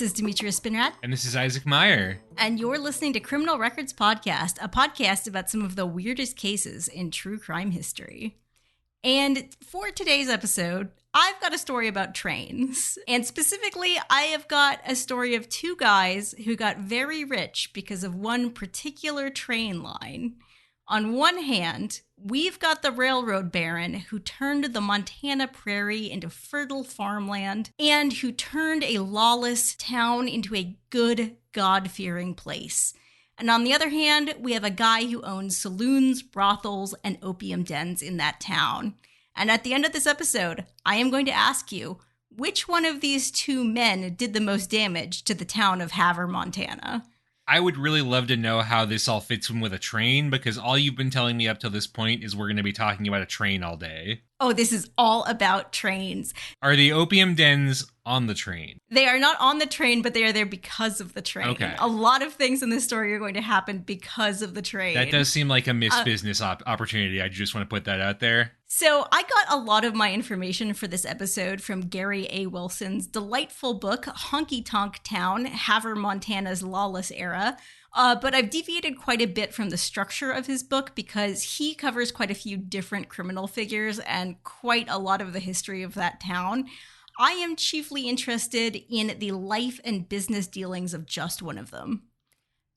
This is Demetria Spinrad. And this is Isaac Meyer. And you're listening to Criminal Records Podcast, a podcast about some of the weirdest cases in true crime history. And for today's episode, I've got a story about trains. And specifically, I have got a story of two guys who got very rich because of one particular train line. On one hand, we've got the railroad baron who turned the Montana prairie into fertile farmland and who turned a lawless town into a good, God-fearing place. And on the other hand, we have a guy who owns saloons, brothels, and opium dens in that town. And at the end of this episode, I am going to ask you, which one of these two men did the most damage to the town of Havre, Montana? I would really love to know how this all fits in with a train, because all you've been telling me up till this point is we're going to be talking about a train all day. Oh, this is all about trains. Are the opium dens on the train? They are not on the train, but they are there because of the train. Okay. A lot of things in this story are going to happen because of the train. That does seem like a missed business opportunity. I just want to put that out there. So I got a lot of my information for this episode from Gary A. Wilson's delightful book, Honky Tonk Town, Havre, Montana's Lawless Era. But I've deviated quite a bit from the structure of his book because he covers quite a few different criminal figures and quite a lot of the history of that town. I am chiefly interested in the life and business dealings of just one of them.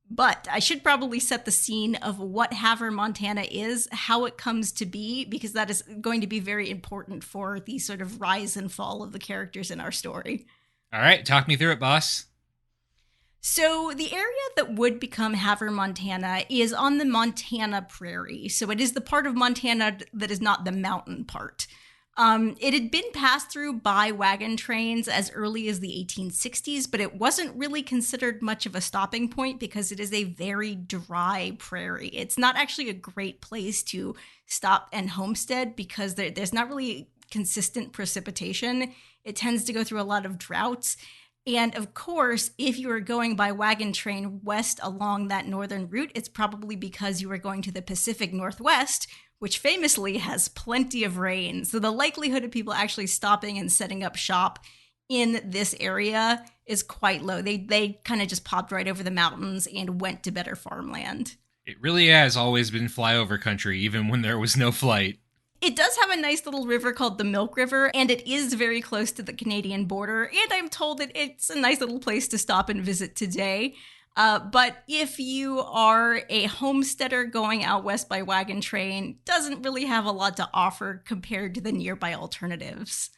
But I should probably set the scene of what Havre, Montana is, how it comes to be, because that is going to be very important for the sort of rise and fall of the characters in our story. All right, talk me through it, boss. So the area that would become Havre, Montana is on the Montana prairie. So it is the part of Montana that is not the mountain part. It had been passed through by wagon trains as early as the 1860s, but it wasn't really considered much of a stopping point because it is a very dry prairie. It's not actually a great place to stop and homestead because there's not really consistent precipitation. It tends to go through a lot of droughts. And of course, if you are going by wagon train west along that northern route, it's probably because you are going to the Pacific Northwest, which famously has plenty of rain. So the likelihood of people actually stopping and setting up shop in this area is quite low. They kind of just popped right over the mountains and went to better farmland. It really has always been flyover country, even when there was no flight. It does have a nice little river called the Milk River, and it is very close to the Canadian border, and I'm told that it's a nice little place to stop and visit today. But if you are a homesteader going out west by wagon train, doesn't really have a lot to offer compared to the nearby alternatives.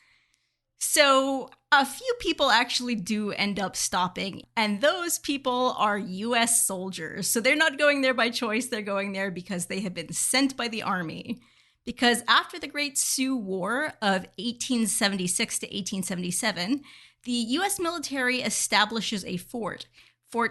So a few people actually do end up stopping, and those people are U.S. soldiers. So they're not going there by choice, they're going there because they have been sent by the Army. Because after the Great Sioux War of 1876 to 1877, the U.S. military establishes a Fort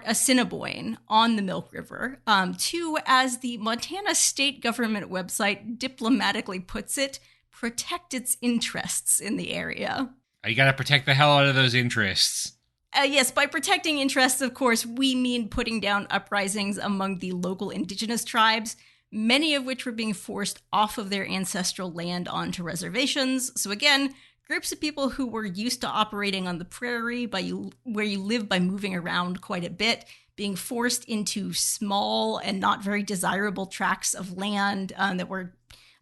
Assiniboine on the Milk River, to, as the Montana state government website diplomatically puts it, protect its interests in the area. You gotta protect the hell out of those interests. Yes, by protecting interests, of course, we mean putting down uprisings among the local indigenous tribes, many of which were being forced off of their ancestral land onto reservations. So again, groups of people who were used to operating on the prairie where you live by moving around quite a bit, being forced into small and not very desirable tracts of land that were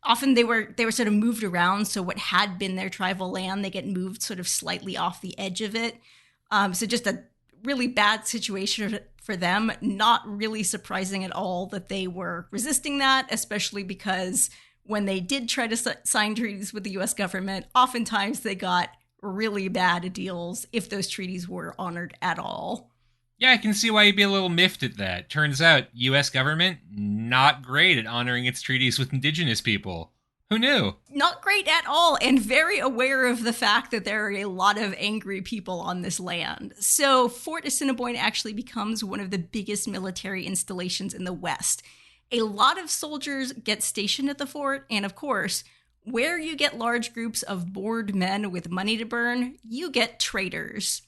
often they were sort of moved around. So what had been their tribal land, they get moved sort of slightly off the edge of it. So just a really bad situation for them. Not really surprising at all that they were resisting that, especially because when they did try to sign treaties with the U.S. government, oftentimes they got really bad deals if those treaties were honored at all. Yeah, I can see why you'd be a little miffed at that. Turns out, U.S. government, not great at honoring its treaties with indigenous people. Who knew? Not great at all, and very aware of the fact that there are a lot of angry people on this land. So Fort Assiniboine actually becomes one of the biggest military installations in the West. A lot of soldiers get stationed at the fort, and of course, where you get large groups of bored men with money to burn, you get traders.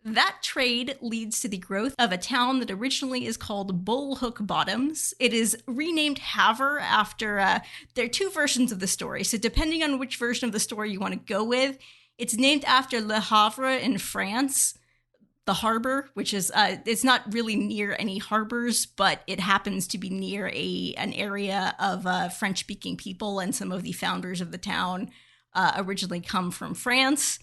That trade leads to the growth of a town that originally is called Bullhook Bottoms. It is renamed Havre after, there are two versions of the story. So depending on which version of the story you want to go with, it's named after Le Havre in France, the harbor, which is it's not really near any harbors, but it happens to be near an area of French-speaking people, and some of the founders of the town originally come from France.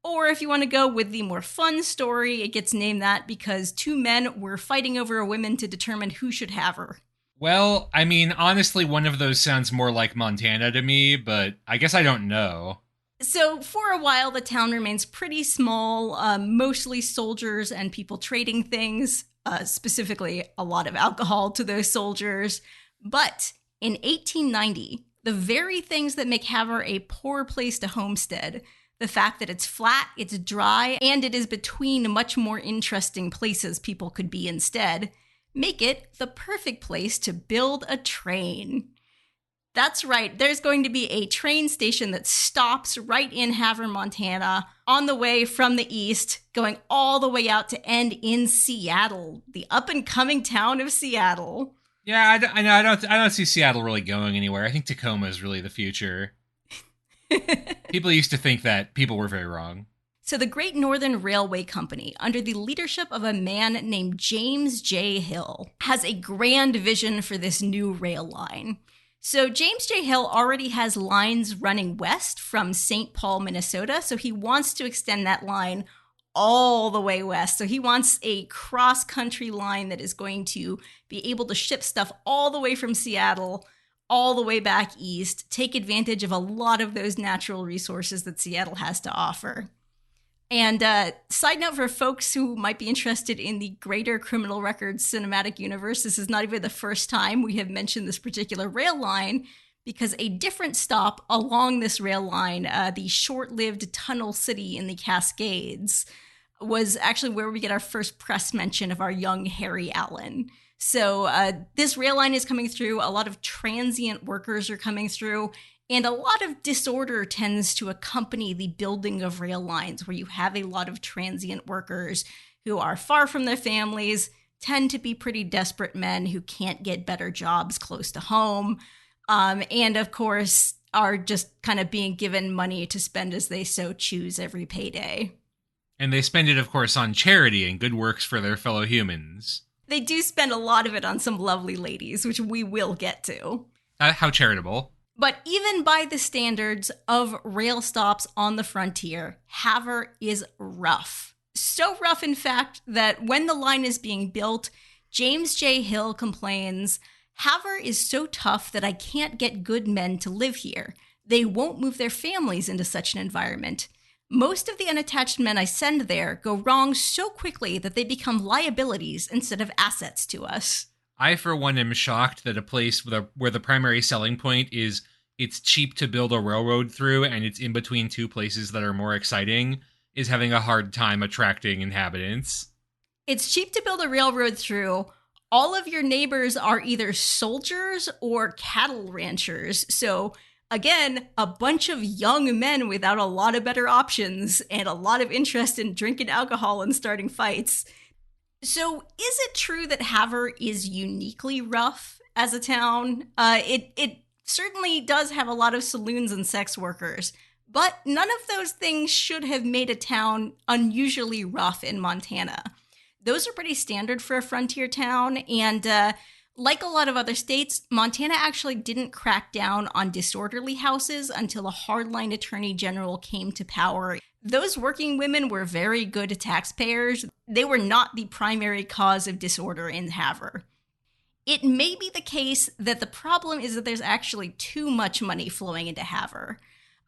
Or if you want to go with the more fun story, it gets named that because two men were fighting over a woman to determine who should have her. Well, I mean, honestly, one of those sounds more like Montana to me, but I guess I don't know. So for a while, the town remains pretty small, mostly soldiers and people trading things, specifically a lot of alcohol to those soldiers. But in 1890, the very things that make Havre a poor place to homestead, the fact that it's flat, it's dry, and it is between much more interesting places people could be instead, make it the perfect place to build a train. That's right. There's going to be a train station that stops right in Havre, Montana, on the way from the east, going all the way out to end in Seattle, the up-and-coming town of Seattle. Yeah, I don't see Seattle really going anywhere. I think Tacoma is really the future. People used to think that. People were very wrong. So the Great Northern Railway Company, under the leadership of a man named James J. Hill, has a grand vision for this new rail line. So James J. Hill already has lines running west from St. Paul, Minnesota, so he wants to extend that line all the way west. So he wants a cross-country line that is going to be able to ship stuff all the way from Seattle, all the way back east, take advantage of a lot of those natural resources that Seattle has to offer. And side note for folks who might be interested in the greater Criminal Records cinematic universe, this is not even the first time we have mentioned this particular rail line, because a different stop along this rail line, the short-lived Tunnel City in the Cascades, was actually where we get our first press mention of our young Harry Allen. So this rail line is coming through, a lot of transient workers are coming through, and a lot of disorder tends to accompany the building of rail lines, where you have a lot of transient workers who are far from their families, tend to be pretty desperate men who can't get better jobs close to home, and of course are just kind of being given money to spend as they so choose every payday. And they spend it, of course, on charity and good works for their fellow humans. They do spend a lot of it on some lovely ladies, which we will get to. How charitable. But even by the standards of rail stops on the frontier, Havre is rough. So rough, in fact, that when the line is being built, James J. Hill complains, "Havre is so tough that I can't get good men to live here. They won't move their families into such an environment. Most of the unattached men I send there go wrong so quickly that they become liabilities instead of assets to us." I, for one, am shocked that a place where the primary selling point is it's cheap to build a railroad through and it's in between two places that are more exciting is having a hard time attracting inhabitants. It's cheap to build a railroad through. All of your neighbors are either soldiers or cattle ranchers. So again, a bunch of young men without a lot of better options and a lot of interest in drinking alcohol and starting fights. So is it true that Havre is uniquely rough as a town? It certainly does have a lot of saloons and sex workers, but none of those things should have made a town unusually rough in Montana. Those are pretty standard for a frontier town, and like a lot of other states, Montana actually didn't crack down on disorderly houses until a hardline attorney general came to power. Those working women were very good taxpayers. They were not the primary cause of disorder in Havre. It may be the case that the problem is that there's actually too much money flowing into Havre.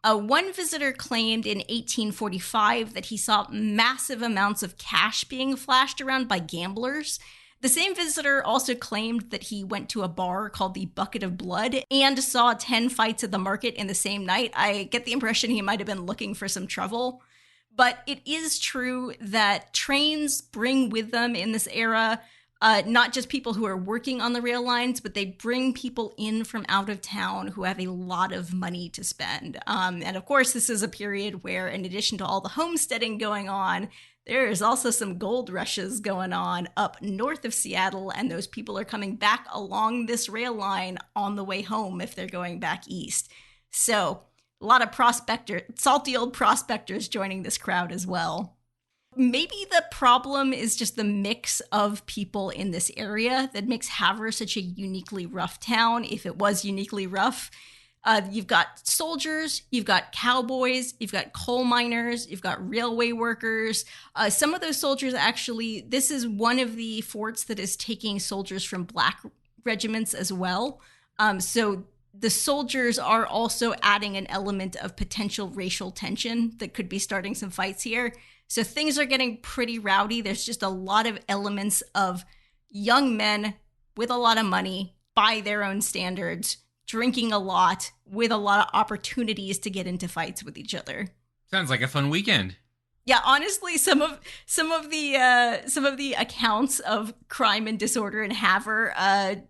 One visitor claimed in 1845 that he saw massive amounts of cash being flashed around by gamblers. The same visitor also claimed that he went to a bar called the Bucket of Blood and saw 10 fights at the market in the same night. I get the impression he might have been looking for some trouble. But it is true that trains bring with them in this era not just people who are working on the rail lines, but they bring people in from out of town who have a lot of money to spend. And of course, this is a period where, in addition to all the homesteading going on, there is also some gold rushes going on up north of Seattle, and those people are coming back along this rail line on the way home if they're going back east. So a lot of salty old prospectors joining this crowd as well. Maybe the problem is just the mix of people in this area that makes Havre such a uniquely rough town, if it was uniquely rough. You've got soldiers, you've got cowboys, you've got coal miners, you've got railway workers. Some of those soldiers actually, this is one of the forts that is taking soldiers from black regiments as well. So the soldiers are also adding an element of potential racial tension that could be starting some fights here. So things are getting pretty rowdy. There's just a lot of elements of young men with a lot of money by their own standards, drinking a lot with a lot of opportunities to get into fights with each other. Sounds like a fun weekend. Yeah, honestly, some of the accounts of crime and disorder in Havre,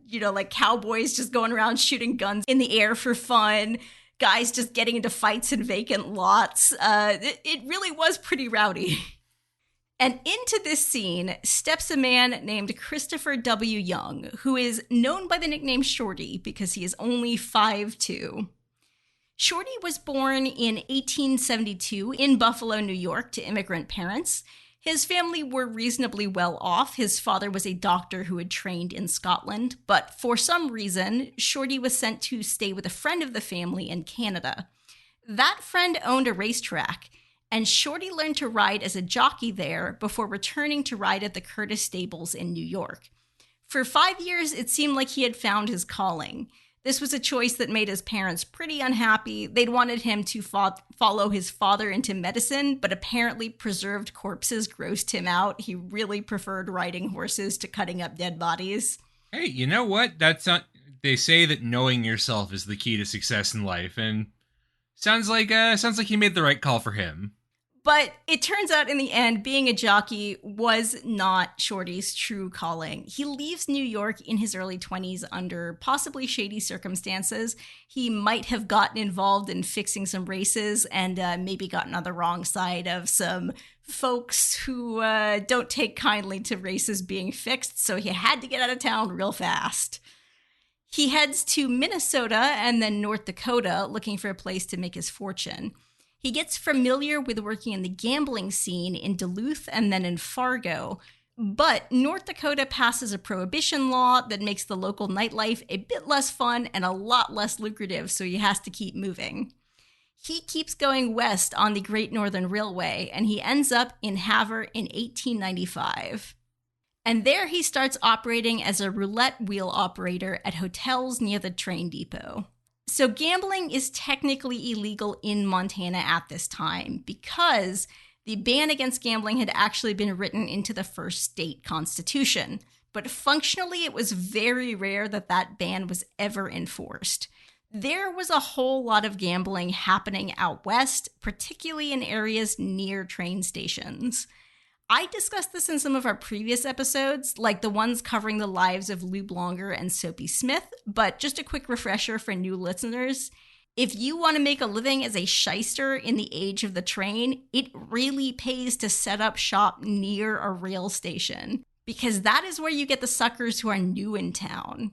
like cowboys just going around shooting guns in the air for fun, guys just getting into fights in vacant lots. It really was pretty rowdy. And into this scene steps a man named Christopher W. Young, who is known by the nickname Shorty because he is only 5'2". Shorty was born in 1872 in Buffalo, New York, to immigrant parents. His family were reasonably well off. His father was a doctor who had trained in Scotland, but for some reason, Shorty was sent to stay with a friend of the family in Canada. That friend owned a racetrack, and Shorty learned to ride as a jockey there before returning to ride at the Curtis Stables in New York. For 5 years, it seemed like he had found his calling. This was a choice that made his parents pretty unhappy. They'd wanted him to follow his father into medicine, but apparently preserved corpses grossed him out. He really preferred riding horses to cutting up dead bodies. Hey, you know what? They say that knowing yourself is the key to success in life, and sounds like he made the right call for him. But it turns out in the end, being a jockey was not Shorty's true calling. He leaves New York in his early 20s under possibly shady circumstances. He might have gotten involved in fixing some races and maybe gotten on the wrong side of some folks who don't take kindly to races being fixed, so he had to get out of town real fast. He heads to Minnesota and then North Dakota looking for a place to make his fortune. He gets familiar with working in the gambling scene in Duluth and then in Fargo, but North Dakota passes a prohibition law that makes the local nightlife a bit less fun and a lot less lucrative, so he has to keep moving. He keeps going west on the Great Northern Railway, and he ends up in Havre in 1895. And there he starts operating as a roulette wheel operator at hotels near the train depot. So gambling is technically illegal in Montana at this time because the ban against gambling had actually been written into the first state constitution. But functionally, it was very rare that that ban was ever enforced. There was a whole lot of gambling happening out west, particularly in areas near train stations. I discussed this in some of our previous episodes, like the ones covering the lives of Lou Blonger and Soapy Smith, but just a quick refresher for new listeners. If you want to make a living as a shyster in the age of the train, it really pays to set up shop near a rail station, because that is where you get the suckers who are new in town.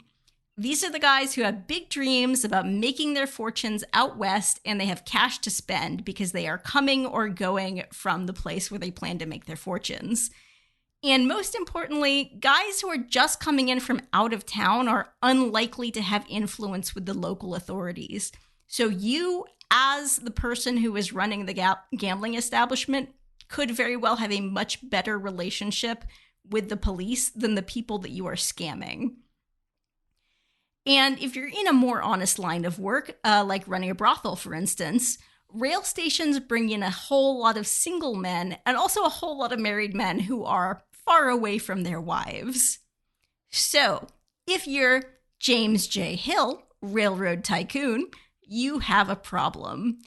These are the guys who have big dreams about making their fortunes out west, and they have cash to spend because they are coming or going from the place where they plan to make their fortunes. And most importantly, guys who are just coming in from out of town are unlikely to have influence with the local authorities. So you, as the person who is running the gambling establishment, could very well have a much better relationship with the police than the people that you are scamming. And if you're in a more honest line of work, like running a brothel, for instance, rail stations bring in a whole lot of single men and also a whole lot of married men who are far away from their wives. So, if you're James J. Hill, railroad tycoon, you have a problem.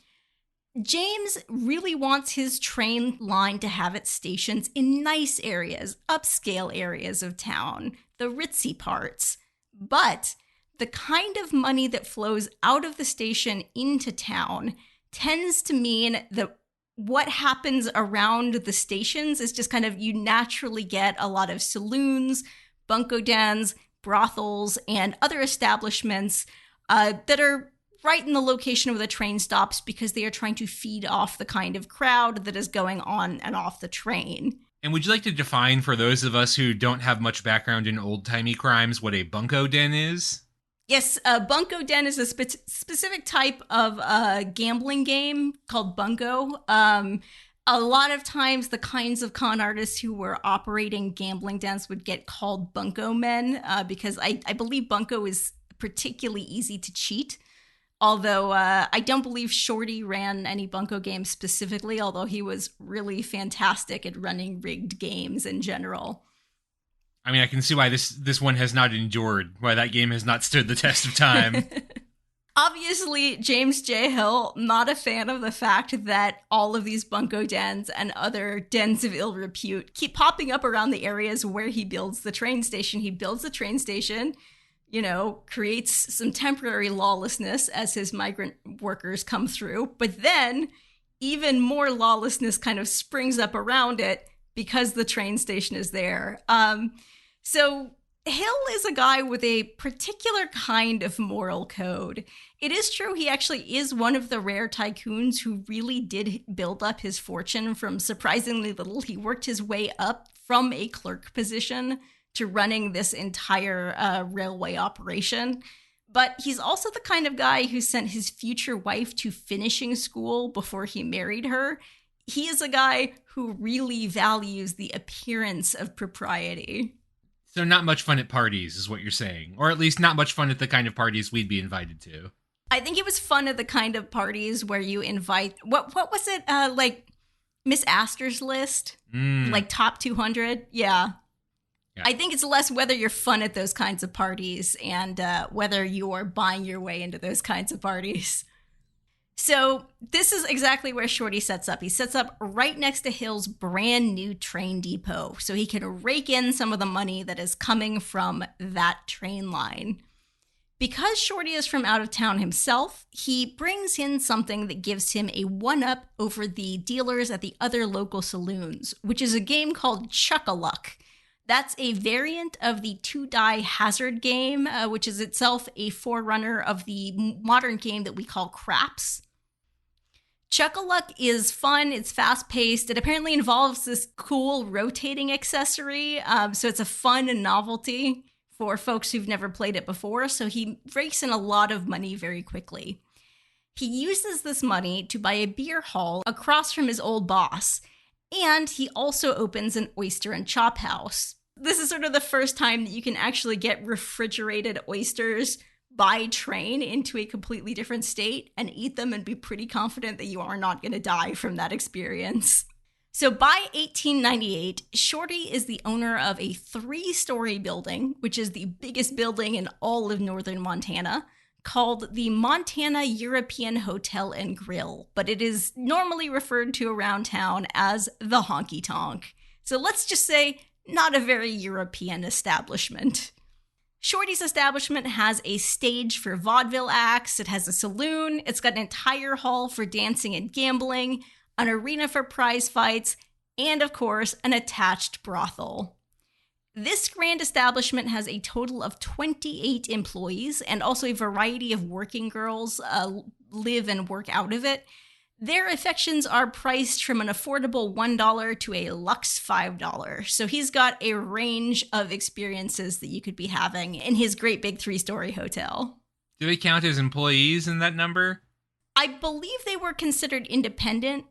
James really wants his train line to have its stations in nice areas, upscale areas of town, the ritzy parts. But the kind of money that flows out of the station into town tends to mean that what happens around the stations is just kind of, you naturally get a lot of saloons, bunco dens, brothels, and other establishments that are right in the location where the train stops because they are trying to feed off the kind of crowd that is going on and off the train. And would you like to define for those of us who don't have much background in old-timey crimes what a bunco den is? Yes, bunco den is a specific type of gambling game called bunco. A lot of times the kinds of con artists who were operating gambling dens would get called bunco men because I believe bunco is particularly easy to cheat. Although I don't believe Shorty ran any bunco games specifically, although he was really fantastic at running rigged games in general. I mean, I can see why this one has not endured, why that game has not stood the test of time. Obviously, James J. Hill, not a fan of the fact that all of these bunco dens and other dens of ill repute keep popping up around the areas where he builds the train station. He builds the train station, creates some temporary lawlessness as his migrant workers come through. But then even more lawlessness kind of springs up around it because the train station is there. So Hill is a guy with a particular kind of moral code. It is true he actually is one of the rare tycoons who really did build up his fortune from surprisingly little. He worked his way up from a clerk position to running this entire railway operation. But he's also the kind of guy who sent his future wife to finishing school before he married her. He is a guy who really values the appearance of propriety. So not much fun at parties is what you're saying. Or at least not much fun at the kind of parties we'd be invited to. I think it was fun at the kind of parties where you invite... What was it? Like Miss Astor's list? Like top 200? Yeah. I think it's less whether you're fun at those kinds of parties and whether you are buying your way into those kinds of parties. So this is exactly where Shorty sets up. He sets up right next to Hill's brand new train depot so he can rake in some of the money that is coming from that train line. Because Shorty is from out of town himself, he brings in something that gives him a one-up over the dealers at the other local saloons, which is a game called Chuck-a-Luck. That's a variant of the two-die hazard game, which is itself a forerunner of the modern game that we call craps. Chuck-a-Luck is fun, it's fast-paced, it apparently involves this cool rotating accessory, so it's a fun novelty for folks who've never played it before, so he rakes in a lot of money very quickly. He uses this money to buy a beer hall across from his old boss, and he also opens an oyster and chop house. This is sort of the first time that you can actually get refrigerated oysters by train into a completely different state and eat them and be pretty confident that you are not going to die from that experience. So by 1898, Shorty is the owner of a 3-story building, which is the biggest building in all of northern Montana, called the Montana European Hotel and Grill, but it is normally referred to around town as the Honky Tonk. So let's just say not a very European establishment. Shorty's establishment has a stage for vaudeville acts, it has a saloon, it's got an entire hall for dancing and gambling, an arena for prize fights, and of course, an attached brothel. This grand establishment has a total of 28 employees and also a variety of working girls live and work out of it. Their affections are priced from an affordable $1 to a luxe $5. So he's got a range of experiences that you could be having in his great big 3-story hotel. Do they count as employees in that number? I believe they were considered independent.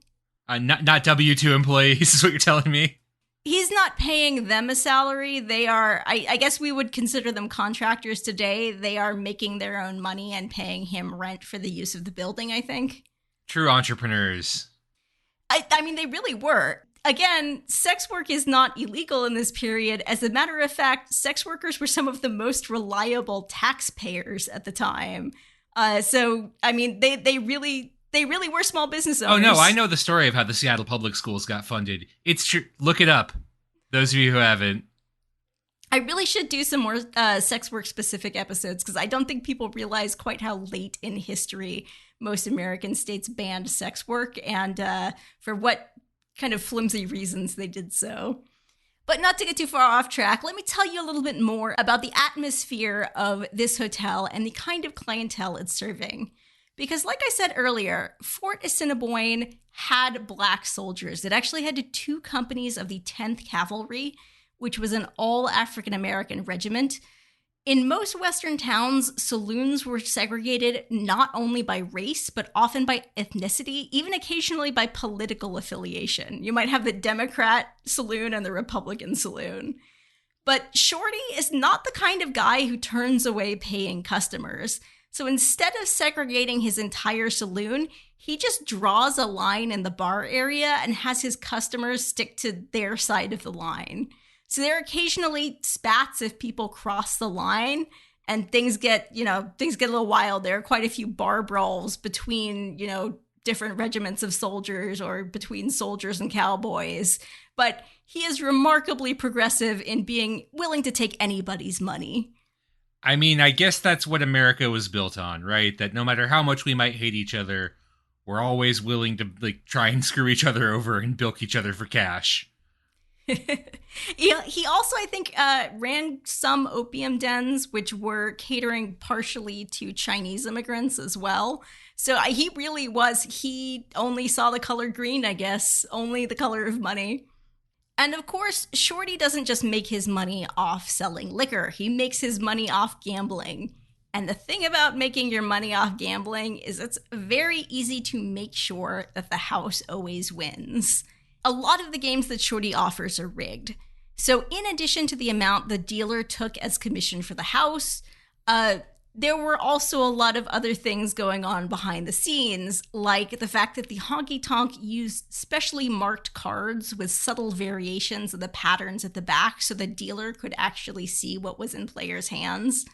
Not W-2 employees is what you're telling me? He's not paying them a salary. They are, I guess we would consider them contractors today. They are making their own money and paying him rent for the use of the building, I think. True entrepreneurs. I mean, they really were. Again, sex work is not illegal in this period. As a matter of fact, sex workers were some of the most reliable taxpayers at the time. So, I mean, they really were small business owners. Oh, no, I know the story of how the Seattle public schools got funded. It's true. Look it up. Those of you who haven't. I really should do some more sex work specific episodes because I don't think people realize quite how late in history most American states banned sex work and for what kind of flimsy reasons they did so. But not to get too far off track, let me tell you a little bit more about the atmosphere of this hotel and the kind of clientele it's serving. Because, like I said earlier, Fort Assiniboine had black soldiers. It actually had two companies of the 10th Cavalry, which was an all African American regiment. In most Western towns, saloons were segregated not only by race, but often by ethnicity, even occasionally by political affiliation. You might have the Democrat saloon and the Republican saloon. But Shorty is not the kind of guy who turns away paying customers. So instead of segregating his entire saloon, he just draws a line in the bar area and has his customers stick to their side of the line. So there are occasionally spats if people cross the line and things get a little wild. There are quite a few bar brawls between, different regiments of soldiers or between soldiers and cowboys. But he is remarkably progressive in being willing to take anybody's money. I mean, I guess that's what America was built on, right? That no matter how much we might hate each other, we're always willing to try and screw each other over and bilk each other for cash. He also, I think, ran some opium dens, which were catering partially to Chinese immigrants as well. So he only saw the color green, I guess, only the color of money. And of course, Shorty doesn't just make his money off selling liquor. He makes his money off gambling. And the thing about making your money off gambling is it's very easy to make sure that the house always wins. A lot of the games that Shorty offers are rigged. So in addition to the amount the dealer took as commission for the house, there were also a lot of other things going on behind the scenes, like the fact that the honky-tonk used specially marked cards with subtle variations of the patterns at the back so the dealer could actually see what was in players' hands.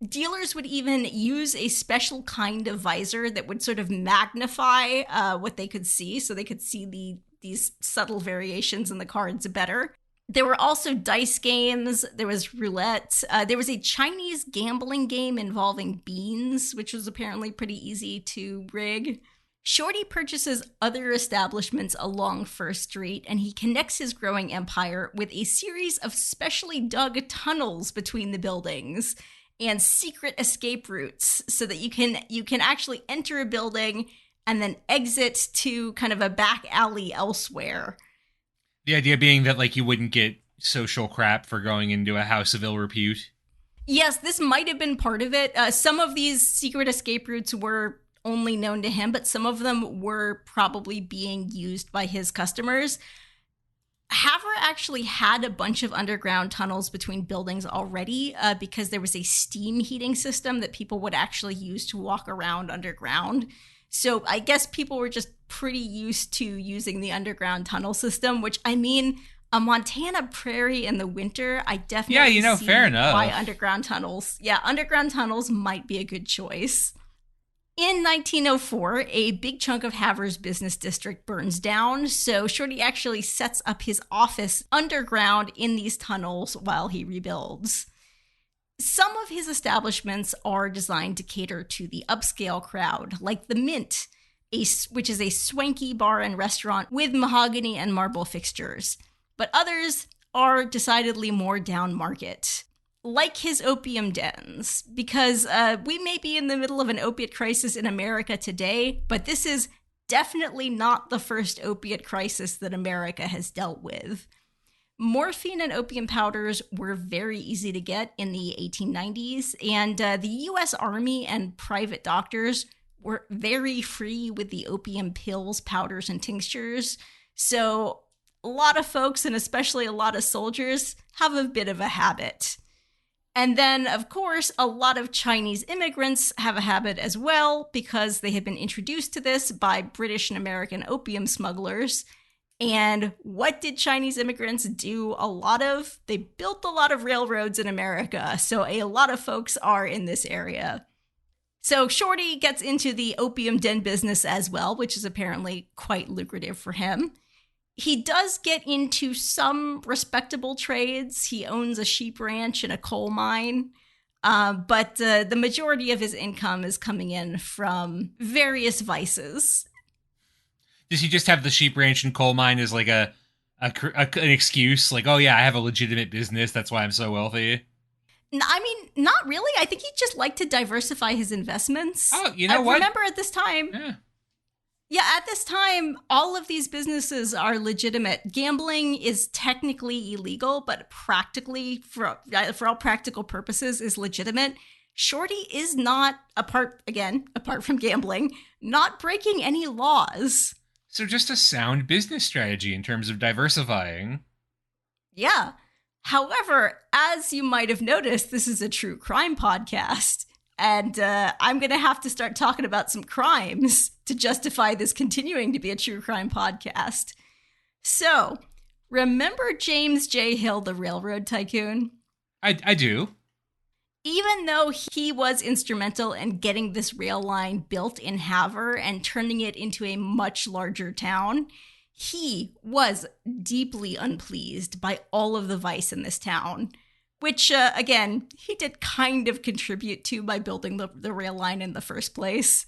Dealers would even use a special kind of visor that would sort of magnify what they could see, so they could see these subtle variations in the cards better. There were also dice games. There was roulette. There was a Chinese gambling game involving beans, which was apparently pretty easy to rig. Shorty purchases other establishments along First Street, and he connects his growing empire with a series of specially dug tunnels between the buildings and secret escape routes so that you can actually enter a building and then exit to kind of a back alley elsewhere. The idea being that, you wouldn't get social crap for going into a house of ill repute. Yes, this might have been part of it. Some of these secret escape routes were only known to him, but some of them were probably being used by his customers. Haver actually had a bunch of underground tunnels between buildings already because there was a steam heating system that people would actually use to walk around underground. So I guess people were just pretty used to using the underground tunnel system, which, I mean, a Montana prairie in the winter, I definitely see fair enough. why underground tunnels might be a good choice. In 1904, a big chunk of Haver's business district burns down, so Shorty actually sets up his office underground in these tunnels while he rebuilds. Some of his are designed to cater to the upscale crowd, like the Mint, which is a swanky bar and restaurant with mahogany and marble fixtures. But others are decidedly more down market, like his opium dens, because we may be in the middle of an opiate crisis in America today, but this is definitely not the first opiate crisis that America has dealt with. Morphine and opium powders were very easy to get in the 1890s, and the U.S. Army and private doctors were very free with the opium pills, powders, and tinctures. So a lot of folks, and especially a lot of soldiers, have a bit of a habit. And then, of course, a lot of Chinese immigrants have a habit as well because they had been introduced to this by British and American opium smugglers. And what did Chinese immigrants do a lot of? They built a lot of railroads in America, so a lot of folks are in this area. So Shorty gets into the opium den business as well, which is apparently quite lucrative for him. He does get into some respectable trades. He owns a sheep ranch and a coal mine. But the majority of his income is coming in from various vices. Does he just have the sheep ranch and coal mine as like an excuse? Like, oh yeah, I have a legitimate business. That's why I'm so wealthy. I mean, not really. I think he'd just like to diversify his investments. Oh, you know what? Remember at this time, at this time, all of these businesses are legitimate. Gambling is technically illegal, but practically, for all practical purposes, is legitimate. Shorty is not, apart from gambling, not breaking any laws. So just a sound business strategy in terms of diversifying. Yeah. However, as you might have noticed, this is a true crime podcast. And I'm going to have to start talking about some crimes to justify this continuing to be a true crime podcast. So, remember James J. Hill, the railroad tycoon? I do. Even though he was instrumental in getting this rail line built in Havre and turning it into a much larger town, he was deeply unpleased by all of the vice in this town, which, again, he did kind of contribute to by building the rail line in the first place.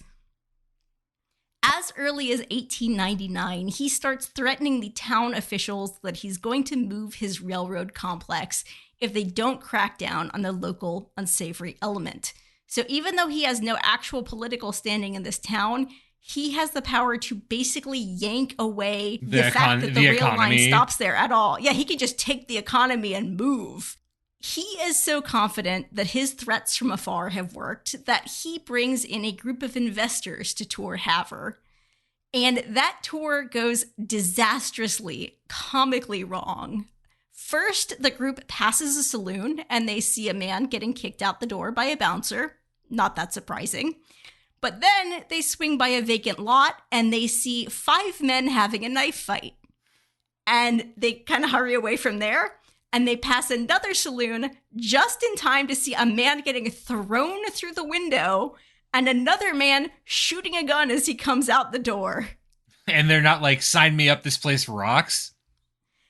As early as 1899, he starts threatening the town officials that he's going to move his railroad complex if they don't crack down on the local unsavory element. So even though he has no actual political standing in this town, he has the power to basically yank away the fact that the rail line stops there at all. Yeah, he can just take the economy and move. He is so confident that his threats from afar have worked that he brings in a group of investors to tour Havre. And that tour goes disastrously, comically wrong. First, the group passes a saloon and they see a man getting kicked out the door by a bouncer. Not that surprising. But then they swing by a vacant lot and they see 5 men having a knife fight. And they kind of hurry away from there. And they pass another saloon just in time to see a man getting thrown through the window and another man shooting a gun as he comes out the door. And they're not like, sign me up, this place rocks?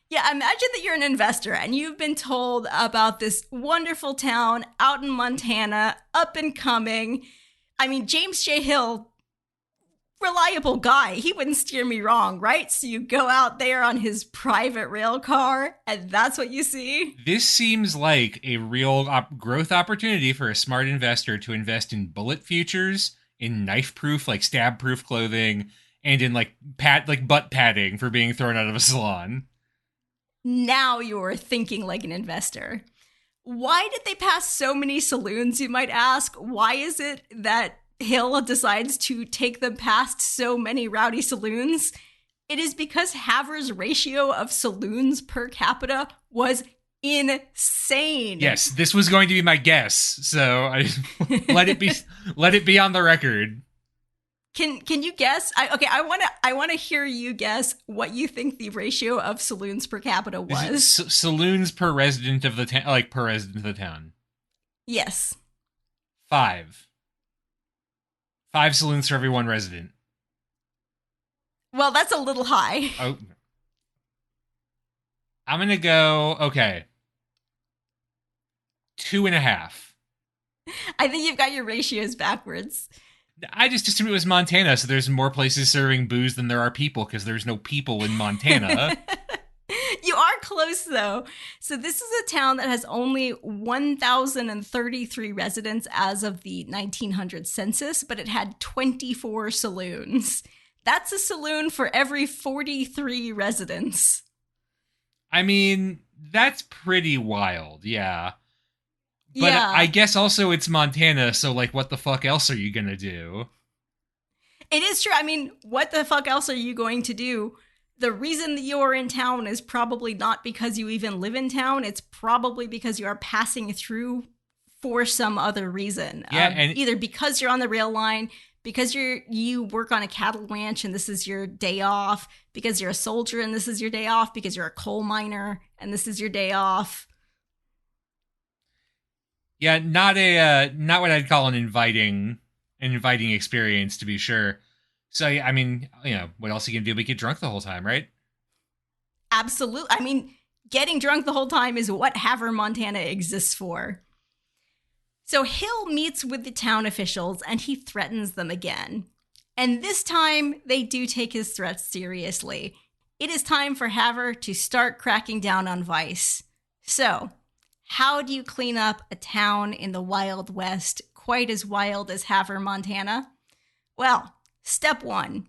Yeah, imagine that you're an investor and you've been told about this wonderful town out in Montana, up and coming. I mean, James J. Hill, reliable guy. He wouldn't steer me wrong, right? So you go out there on his private rail car and that's what you see. This seems like a real growth opportunity for a smart investor to invest in bullet futures, in knife-proof, like stab-proof clothing, and in like butt padding for being thrown out of a salon. Now you're thinking like an investor. Why did they pass so many saloons, you might ask? Why is it that Hill decides to take them past so many rowdy saloons? It is because Havre's ratio of saloons per capita was insane. Yes, this was going to be my guess, so I let it be on the record. Can you guess? I want to hear you guess what you think the ratio of saloons per capita was. Saloons per resident of the town, per resident of the town. Yes. 5. 5 saloons for every 1 resident. Well, that's a little high. Oh. I'm gonna go, okay, 2.5. I think you've got your ratios backwards. I just assumed it was Montana, so there's more places serving booze than there are people, because there's no people in Montana. You are close, though. So this is a town that has only 1,033 residents as of the 1900 census, but it had 24 saloons. That's a saloon for every 43 residents. I mean, that's pretty wild, yeah. But yeah. I guess also it's Montana, so, what the fuck else are you gonna do? It is true. I mean, what the fuck else are you going to do? The reason that you're in town is probably not because you even live in town. It's probably because you are passing through for some other reason. Yeah, and either because you're on the rail line, because you work on a cattle ranch and this is your day off, because you're a soldier and this is your day off, because you're a coal miner and this is your day off. Yeah, not what I'd call an inviting experience, to be sure. So, yeah, I mean, what else are you gonna do but get drunk the whole time, right? Absolutely. I mean, getting drunk the whole time is what Havre, Montana exists for. So Hill meets with the town officials and he threatens them again. And this time, they do take his threats seriously. It is time for Havre to start cracking down on vice. So, How do you clean up a town in the Wild West, quite as wild as Havre, Montana? Well, step one.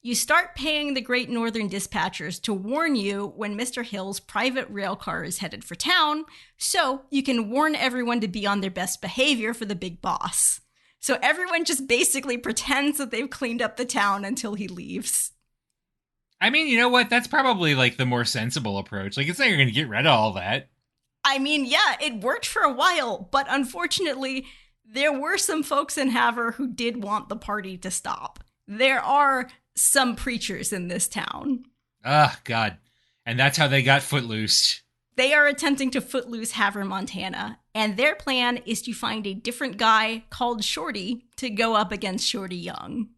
You start paying the Great Northern dispatchers to warn you when Mr. Hill's private rail car is headed for town, so you can warn everyone to be on their best behavior for the big boss. So everyone just basically pretends that they've cleaned up the town until he leaves. I mean, you know what? That's probably like the more sensible approach. Like, it's not you're going to get rid of all that. I mean, yeah, it worked for a while, but unfortunately, there were some folks in Havre who did want the party to stop. There are some preachers in this town. Ah, God. And that's how they got footloosed. They are attempting to footloose Havre, Montana, and their plan is to find a different guy called Shorty to go up against Shorty Young.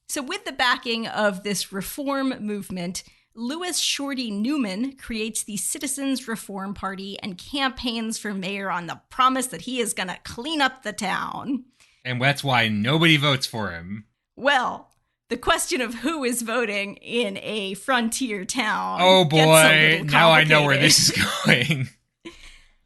So with the backing of this reform movement, Louis Shorty Newman creates the Citizens Reform Party and campaigns for mayor on the promise that he is going to clean up the town. And that's why nobody votes for him. Well, the question of who is voting in a frontier town. Oh boy, now I know where this is going.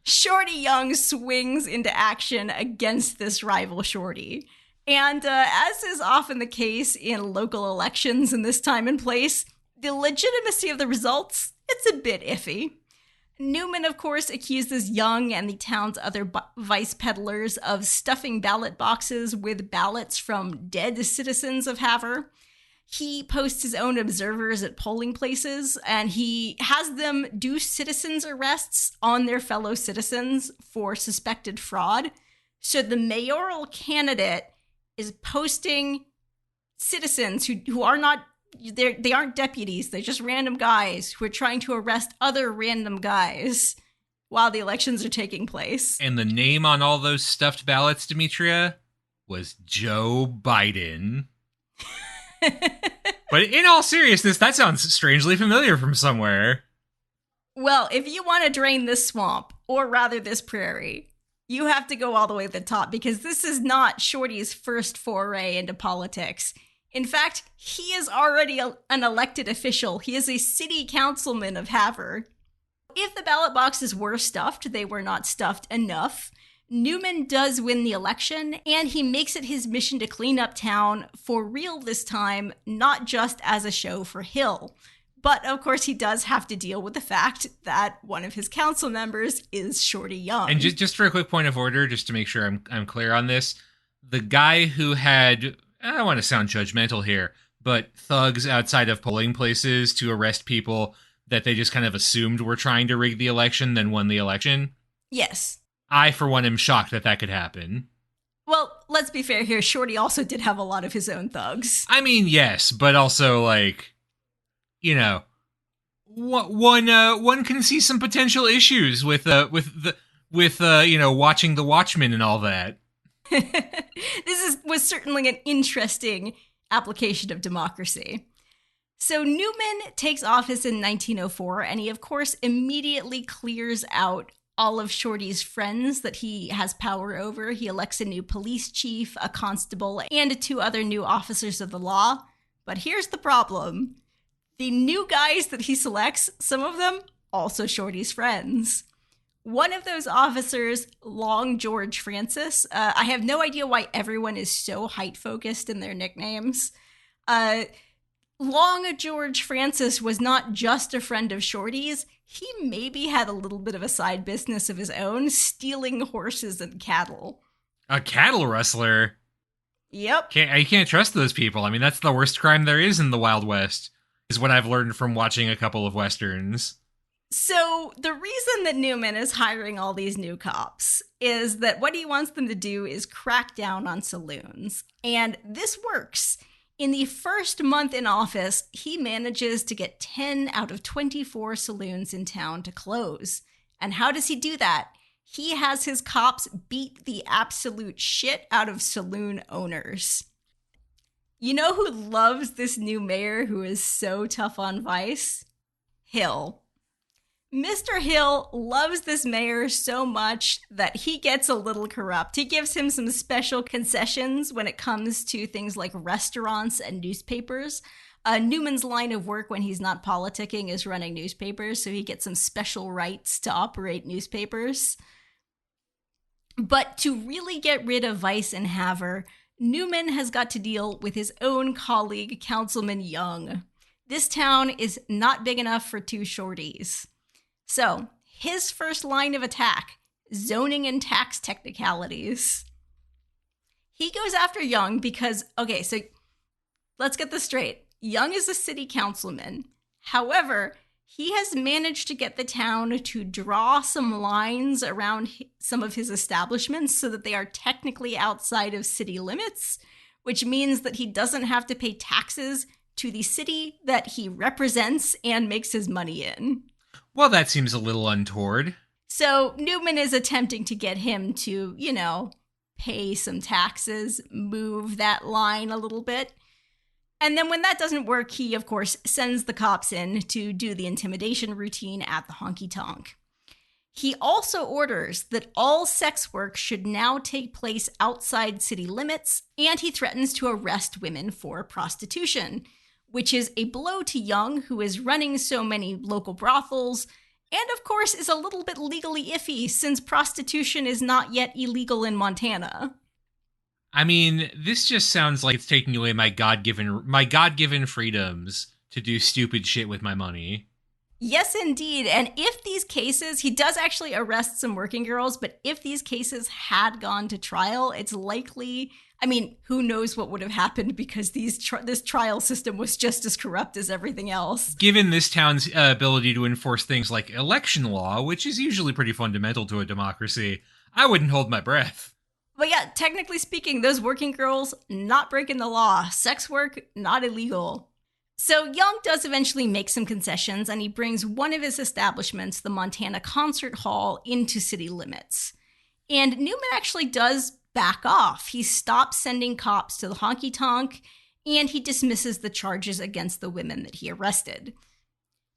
Shorty Young swings into action against this rival Shorty. And as is often the case in local elections in this time and place, the legitimacy of the results, it's a bit iffy. Newman, of course, accuses Young and the town's other vice peddlers of stuffing ballot boxes with ballots from dead citizens of Havre. He posts his own observers at polling places, and he has them do citizens' arrests on their fellow citizens for suspected fraud. So the mayoral candidate is posting citizens who are not, they aren't deputies, they're just random guys who are trying to arrest other random guys while the elections are taking place. And the name on all those stuffed ballots, Demetria, was Joe Biden. But in all seriousness, that sounds strangely familiar from somewhere. Well, if you want to drain this swamp, or rather this prairie, you have to go all the way to the top, because this is not Shorty's first foray into politics. In fact, he is already an elected official. He is a city councilman of Havre. If the ballot boxes were stuffed, they were not stuffed enough. Newman does win the election, and he makes it his mission to clean up town for real this time, not just as a show for Hill. But, of course, he does have to deal with the fact that one of his council members is Shorty Young. And just for a quick point of order, just to make sure I'm clear on this, the guy who had, I don't want to sound judgmental here, but thugs outside of polling places to arrest people that they just kind of assumed were trying to rig the election, then won the election? Yes. I, for one, am shocked that could happen. Well, let's be fair here. Shorty also did have a lot of his own thugs. I mean, yes, but also, like, you know, one can see some potential issues with watching The Watchmen and all that. Was certainly an interesting application of democracy. So Newman takes office in 1904, and he, of course, immediately clears out all of Shorty's friends that he has power over. He elects a new police chief, a constable, and 2 other new officers of the law. But here's the problem. The new guys that he selects, some of them also Shorty's friends. One of those officers, Long George Francis, I have no idea why everyone is so height-focused in their nicknames. Long George Francis was not just a friend of Shorty's. He maybe had a little bit of a side business of his own, stealing horses and cattle. A cattle rustler? Yep. You can't trust those people. I mean, that's the worst crime there is in the Wild West, is what I've learned from watching a couple of Westerns. So the reason that Newman is hiring all these new cops is that what he wants them to do is crack down on saloons. And this works. In the first month in office, he manages to get 10 out of 24 saloons in town to close. And how does he do that? He has his cops beat the absolute shit out of saloon owners. You know who loves this new mayor who is so tough on vice? Hill. Mr. Hill loves this mayor so much that he gets a little corrupt. He gives him some special concessions when it comes to things like restaurants and newspapers. Newman's line of work when he's not politicking is running newspapers, so he gets some special rights to operate newspapers. But to really get rid of Vice and Haver, Newman has got to deal with his own colleague, Councilman Young. This town is not big enough for two shorties. So, his first line of attack, zoning and tax technicalities. He goes after Young because, okay, so let's get this straight. Young is a city councilman. However, he has managed to get the town to draw some lines around some of his establishments so that they are technically outside of city limits, which means that he doesn't have to pay taxes to the city that he represents and makes his money in. Well, that seems a little untoward. So Newman is attempting to get him to, pay some taxes, move that line a little bit. And then when that doesn't work, he, of course, sends the cops in to do the intimidation routine at the honky-tonk. He also orders that all sex work should now take place outside city limits, and he threatens to arrest women for prostitution, which is a blow to Young, who is running so many local brothels, and of course is a little bit legally iffy since prostitution is not yet illegal in Montana. I mean, this just sounds like it's taking away my God-given freedoms to do stupid shit with my money. Yes, indeed. And if these cases, he does actually arrest some working girls, but if these cases had gone to trial, it's likely, who knows what would have happened because this trial system was just as corrupt as everything else. Given this town's ability to enforce things like election law, which is usually pretty fundamental to a democracy, I wouldn't hold my breath. But yeah, technically speaking, those working girls, not breaking the law. Sex work, not illegal. So Young does eventually make some concessions, and he brings one of his establishments, the Montana Concert Hall, into city limits. And Newman actually does back off. He stops sending cops to the honky-tonk, and he dismisses the charges against the women that he arrested.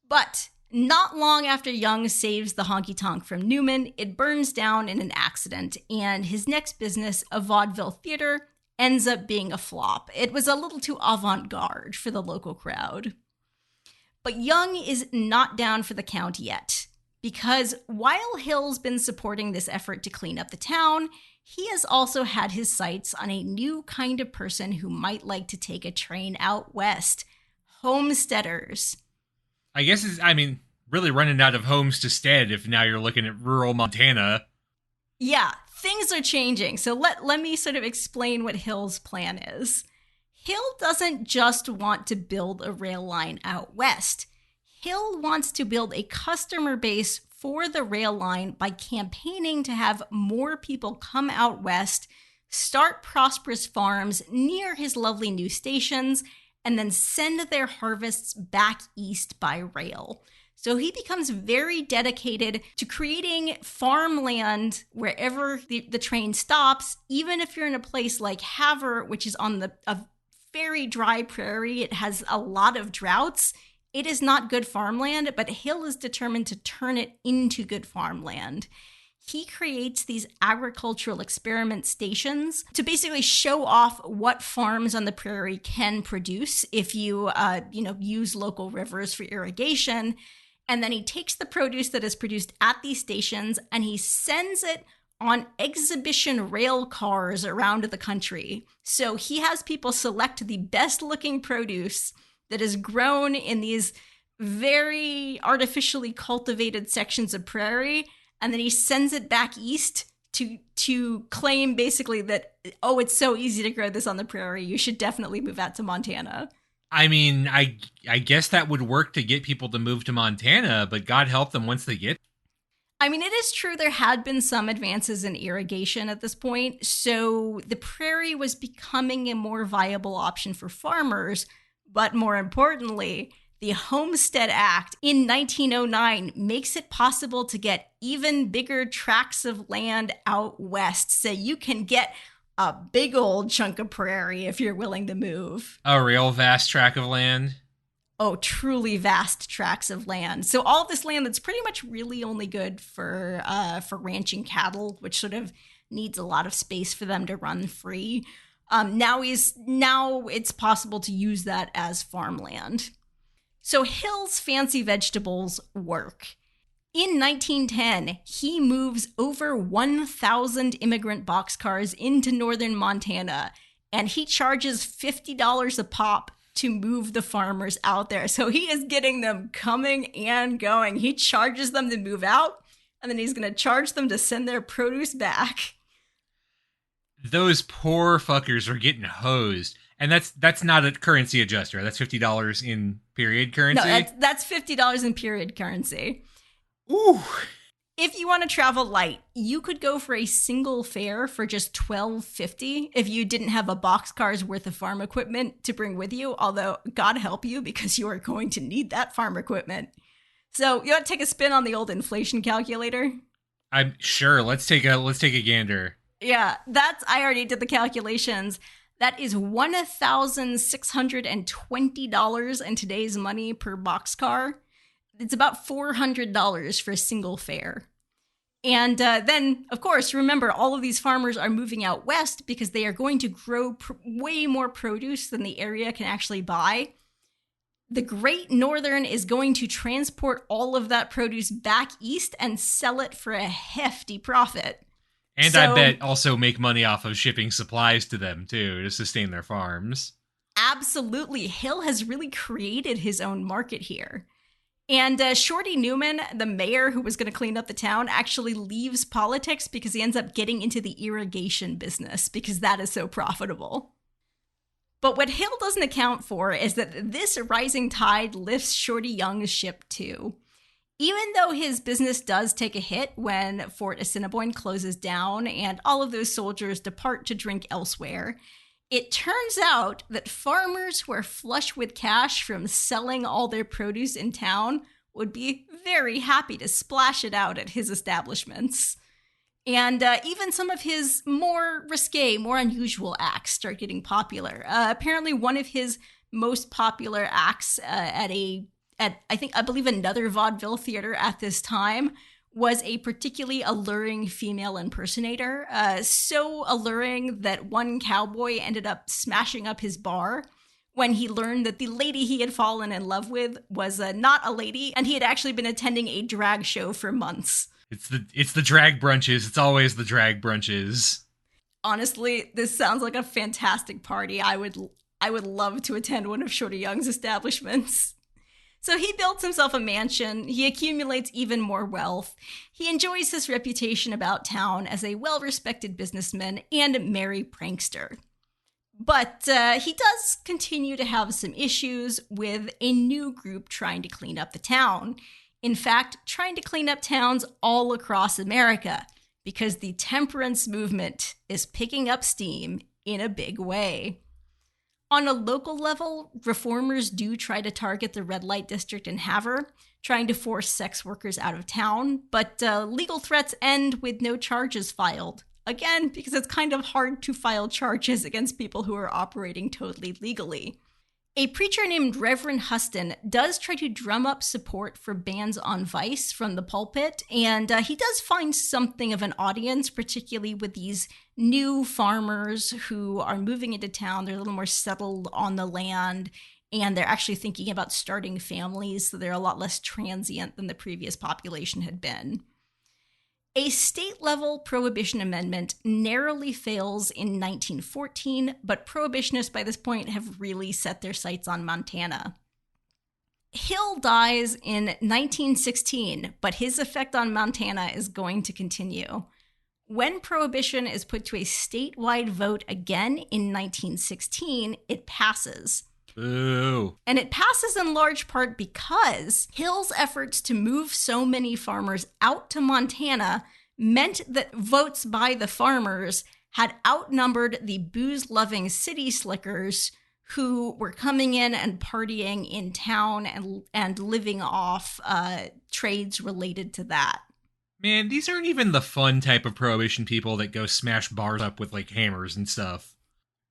But not long after Young saves the honky-tonk from Newman, it burns down in an accident, and his next business, a vaudeville theater, ends up being a flop. It was a little too avant-garde for the local crowd. But Young is not down for the count yet, because while Hill's been supporting this effort to clean up the town, he has also had his sights on a new kind of person who might like to take a train out west: homesteaders. I guess really running out of homes to stead if now you're looking at rural Montana. Yeah, things are changing. So let me sort of explain what Hill's plan is. Hill doesn't just want to build a rail line out west. Hill wants to build a customer base for the rail line by campaigning to have more people come out west, start prosperous farms near his lovely new stations, and then send their harvests back east by rail. So he becomes very dedicated to creating farmland wherever the train stops, even if you're in a place like Haver, which is on a very dry prairie. It has a lot of droughts. It is not good farmland, but Hill is determined to turn it into good farmland. He creates these agricultural experiment stations to basically show off what farms on the prairie can produce if you, use local rivers for irrigation. And then he takes the produce that is produced at these stations and he sends it on exhibition rail cars around the country. So he has people select the best looking produce that is grown in these very artificially cultivated sections of prairie, and then he sends it back east to claim basically that, oh, it's so easy to grow this on the prairie, you should definitely move out to Montana. I guess that would work to get people to move to Montana, but God help them once they get. It is true there had been some advances in irrigation at this point, so the prairie was becoming a more viable option for farmers, but more importantly, the Homestead Act in 1909 makes it possible to get even bigger tracts of land out west, so you can get a big old chunk of prairie if you're willing to move. A real vast tract of land? Oh, truly vast tracts of land. So all of this land that's pretty much really only good for ranching cattle, which sort of needs a lot of space for them to run free. Now it's possible to use that as farmland. So Hill's fancy vegetables work. In 1910, he moves over 1,000 immigrant boxcars into northern Montana, and he charges $50 a pop to move the farmers out there. So he is getting them coming and going. He charges them to move out, and then he's going to charge them to send their produce back. Those poor fuckers are getting hosed. And that's not a currency adjuster. That's $50 in period currency? No, that's $50 in period currency. Ooh. If you want to travel light, you could go for a single fare for just $12.50 if you didn't have a boxcar's worth of farm equipment to bring with you, although God help you because you are going to need that farm equipment. So you want to take a spin on the old inflation calculator? I'm sure. Let's take a gander. Yeah, I already did the calculations. That is $1,620 in today's money per boxcar. It's about $400 for a single fare. And then, of course, remember, all of these farmers are moving out west because they are going to grow way more produce than the area can actually buy. The Great Northern is going to transport all of that produce back east and sell it for a hefty profit. And I bet also make money off of shipping supplies to them, too, to sustain their farms. Absolutely. Hill has really created his own market here. And Shorty Newman, the mayor who was going to clean up the town, actually leaves politics because he ends up getting into the irrigation business because that is so profitable. But what Hill doesn't account for is that this rising tide lifts Shorty Young's ship too. Even though his business does take a hit when Fort Assiniboine closes down and all of those soldiers depart to drink elsewhere, it turns out that farmers who are flush with cash from selling all their produce in town would be very happy to splash it out at his establishments. And even some of his more risque, more unusual acts start getting popular. Apparently one of his most popular acts at I believe another vaudeville theater at this time was a particularly alluring female impersonator. So alluring that one cowboy ended up smashing up his bar when he learned that the lady he had fallen in love with was not a lady, and he had actually been attending a drag show for months. It's the drag brunches. It's always the drag brunches. Honestly, this sounds like a fantastic party. I would love to attend one of Shorty Young's establishments. So he builds himself a mansion, he accumulates even more wealth, he enjoys his reputation about town as a well-respected businessman and merry prankster. But he does continue to have some issues with a new group trying to clean up the town. In fact, trying to clean up towns all across America, because the temperance movement is picking up steam in a big way. On a local level, reformers do try to target the red light district in Havre, trying to force sex workers out of town, but legal threats end with no charges filed. Again, because it's kind of hard to file charges against people who are operating totally legally. A preacher named Reverend Huston does try to drum up support for bans on vice from the pulpit, and he does find something of an audience, particularly with these new farmers who are moving into town. They're a little more settled on the land, and they're actually thinking about starting families, so they're a lot less transient than the previous population had been. A state-level prohibition amendment narrowly fails in 1914, but prohibitionists by this point have really set their sights on Montana. Hill dies in 1916, but his effect on Montana is going to continue. When prohibition is put to a statewide vote again in 1916, it passes. Ooh. And it passes in large part because Hill's efforts to move so many farmers out to Montana meant that votes by the farmers had outnumbered the booze-loving city slickers who were coming in and partying in town and living off trades related to that. Man, these aren't even the fun type of prohibition people that go smash bars up with, like, hammers and stuff.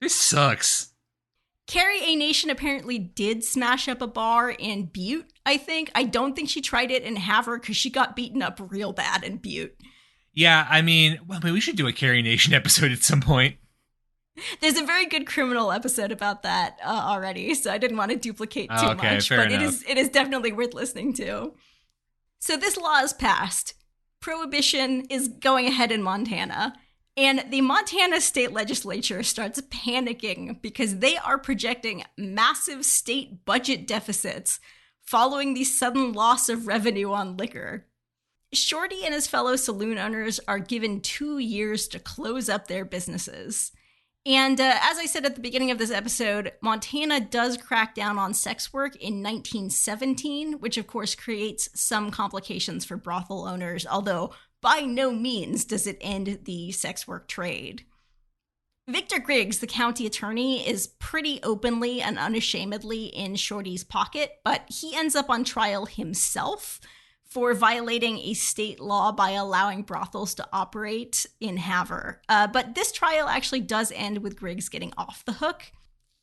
This sucks. Carrie A. Nation apparently did smash up a bar in Butte, I think. I don't think she tried it in Havre because she got beaten up real bad in Butte. Yeah, I mean, we should do a Carrie Nation episode at some point. There's a very good criminal episode about that already, so I didn't want to duplicate Oh, too okay, much, fair but enough. it is definitely worth listening to. So this law is passed. Prohibition is going ahead in Montana. And the Montana state legislature starts panicking because they are projecting massive state budget deficits following the sudden loss of revenue on liquor. Shorty and his fellow saloon owners are given 2 years to close up their businesses. And as I said at the beginning of this episode, Montana does crack down on sex work in 1917, which of course creates some complications for brothel owners, although by no means does it end the sex work trade. Victor Griggs, the county attorney, is pretty openly and unashamedly in Shorty's pocket, but he ends up on trial himself for violating a state law by allowing brothels to operate in Havre. But this trial actually does end with Griggs getting off the hook.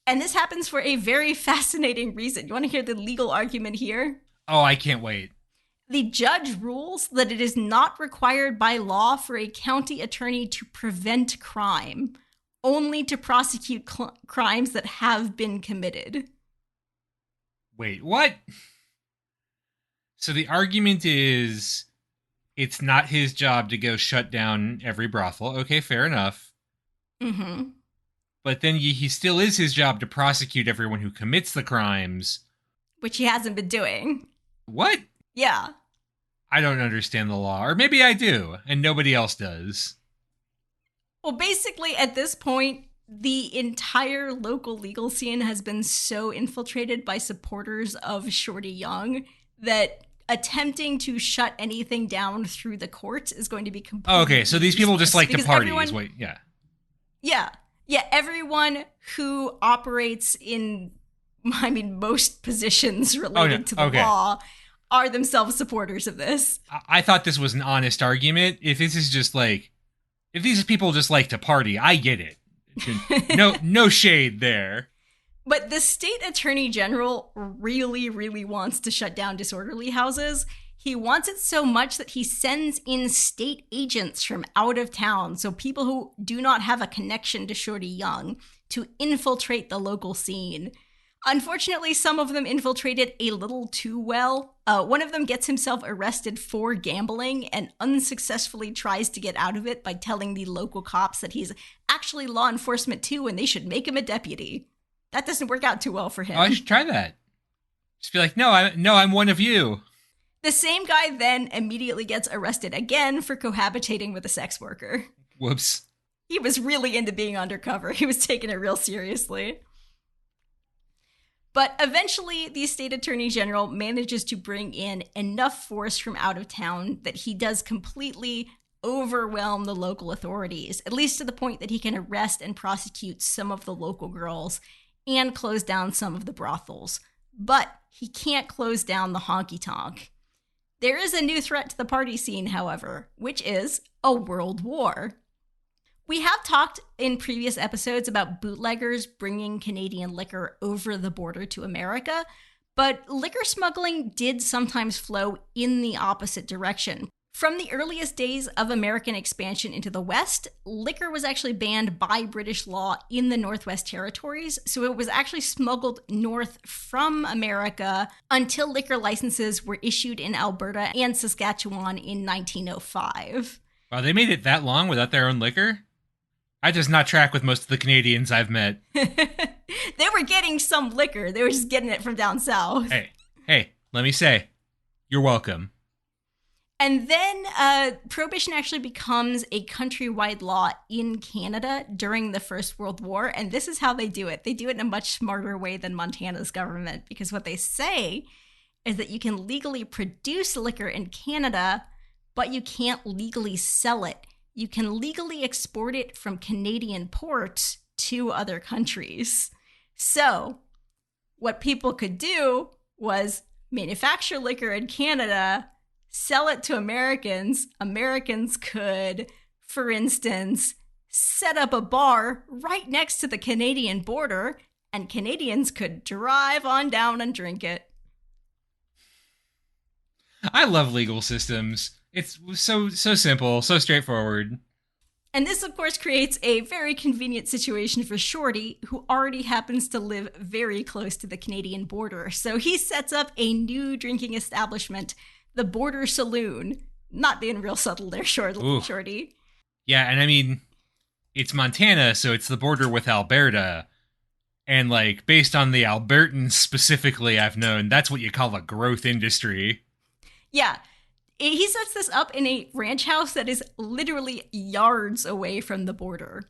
And this happens for a very fascinating reason. You want to hear the legal argument here? Oh, I can't wait. The judge rules that it is not required by law for a county attorney to prevent crime, only to prosecute crimes that have been committed. Wait, what? So the argument is it's not his job to go shut down every brothel. Okay, fair enough. Mm-hmm. But then he still is his job to prosecute everyone who commits the crimes. Which he hasn't been doing. What? Yeah. I don't understand the law. Or maybe I do, and nobody else does. Well, basically, at this point, the entire local legal scene has been so infiltrated by supporters of Shorty Young that attempting to shut anything down through the courts is going to be completely okay, so these people just like to party. Yeah, everyone who operates in, most positions related to the law are themselves supporters of this. I thought this was an honest argument. If these people just like to party, I get it. No shade there. But the state attorney general really, really wants to shut down disorderly houses. He wants it so much that he sends in state agents from out of town, so people who do not have a connection to Shorty Young, to infiltrate the local scene. Unfortunately, some of them infiltrated a little too well. One of them gets himself arrested for gambling and unsuccessfully tries to get out of it by telling the local cops that he's actually law enforcement too and they should make him a deputy. That doesn't work out too well for him. Oh, I should try that. Just be like, I'm one of you. The same guy then immediately gets arrested again for cohabitating with a sex worker. Whoops. He was really into being undercover. He was taking it real seriously. But eventually, the state attorney general manages to bring in enough force from out of town that he does completely overwhelm the local authorities, at least to the point that he can arrest and prosecute some of the local girls and close down some of the brothels. But he can't close down the honky-tonk. There is a new threat to the party scene, however, which is a world war. We have talked in previous episodes about bootleggers bringing Canadian liquor over the border to America, but liquor smuggling did sometimes flow in the opposite direction. From the earliest days of American expansion into the West, liquor was actually banned by British law in the Northwest Territories, so it was actually smuggled north from America until liquor licenses were issued in Alberta and Saskatchewan in 1905. Wow, they made it that long without their own liquor? I does not track with most of the Canadians I've met. They were getting some liquor. They were just getting it from down south. Hey, let me say, you're welcome. And then Prohibition actually becomes a countrywide law in Canada during the First World War. And this is how they do it. They do it in a much smarter way than Montana's government, because what they say is that you can legally produce liquor in Canada, but you can't legally sell it. You can legally export it from Canadian ports to other countries. So what people could do was manufacture liquor in Canada, sell it to Americans. Americans could, for instance, set up a bar right next to the Canadian border, and Canadians could drive on down and drink it. I love legal systems. It's so simple, so straightforward. And this, of course, creates a very convenient situation for Shorty, who already happens to live very close to the Canadian border. So he sets up a new drinking establishment, the Border Saloon. Not being real subtle there, Shorty. Yeah, and I mean, it's Montana, so it's the border with Alberta. And, like, based on the Albertans specifically, I've known, that's what you call a growth industry. Yeah. He sets this up in a ranch house that is literally yards away from the border.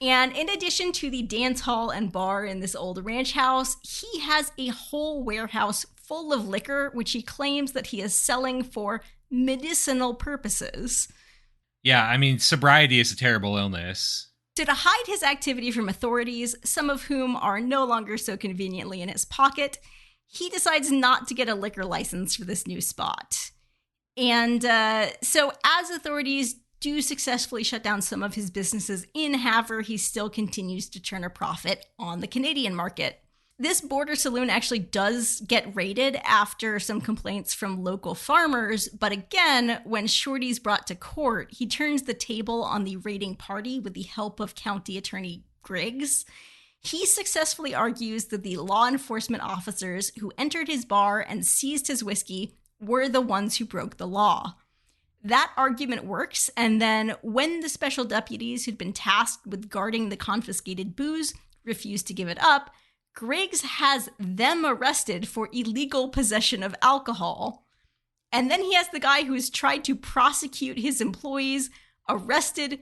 And in addition to the dance hall and bar in this old ranch house, he has a whole warehouse full of liquor, which he claims that he is selling for medicinal purposes. Yeah, I mean, sobriety is a terrible illness. So to hide his activity from authorities, some of whom are no longer so conveniently in his pocket, he decides not to get a liquor license for this new spot. And so as authorities do successfully shut down some of his businesses in Havre, he still continues to turn a profit on the Canadian market. This border saloon actually does get raided after some complaints from local farmers, but again, when Shorty's brought to court, he turns the table on the raiding party with the help of County Attorney Griggs. He successfully argues that the law enforcement officers who entered his bar and seized his whiskey were the ones who broke the law. That argument works, and then when the special deputies who'd been tasked with guarding the confiscated booze refused to give it up, Griggs has them arrested for illegal possession of alcohol. And then he has the guy who's tried to prosecute his employees arrested,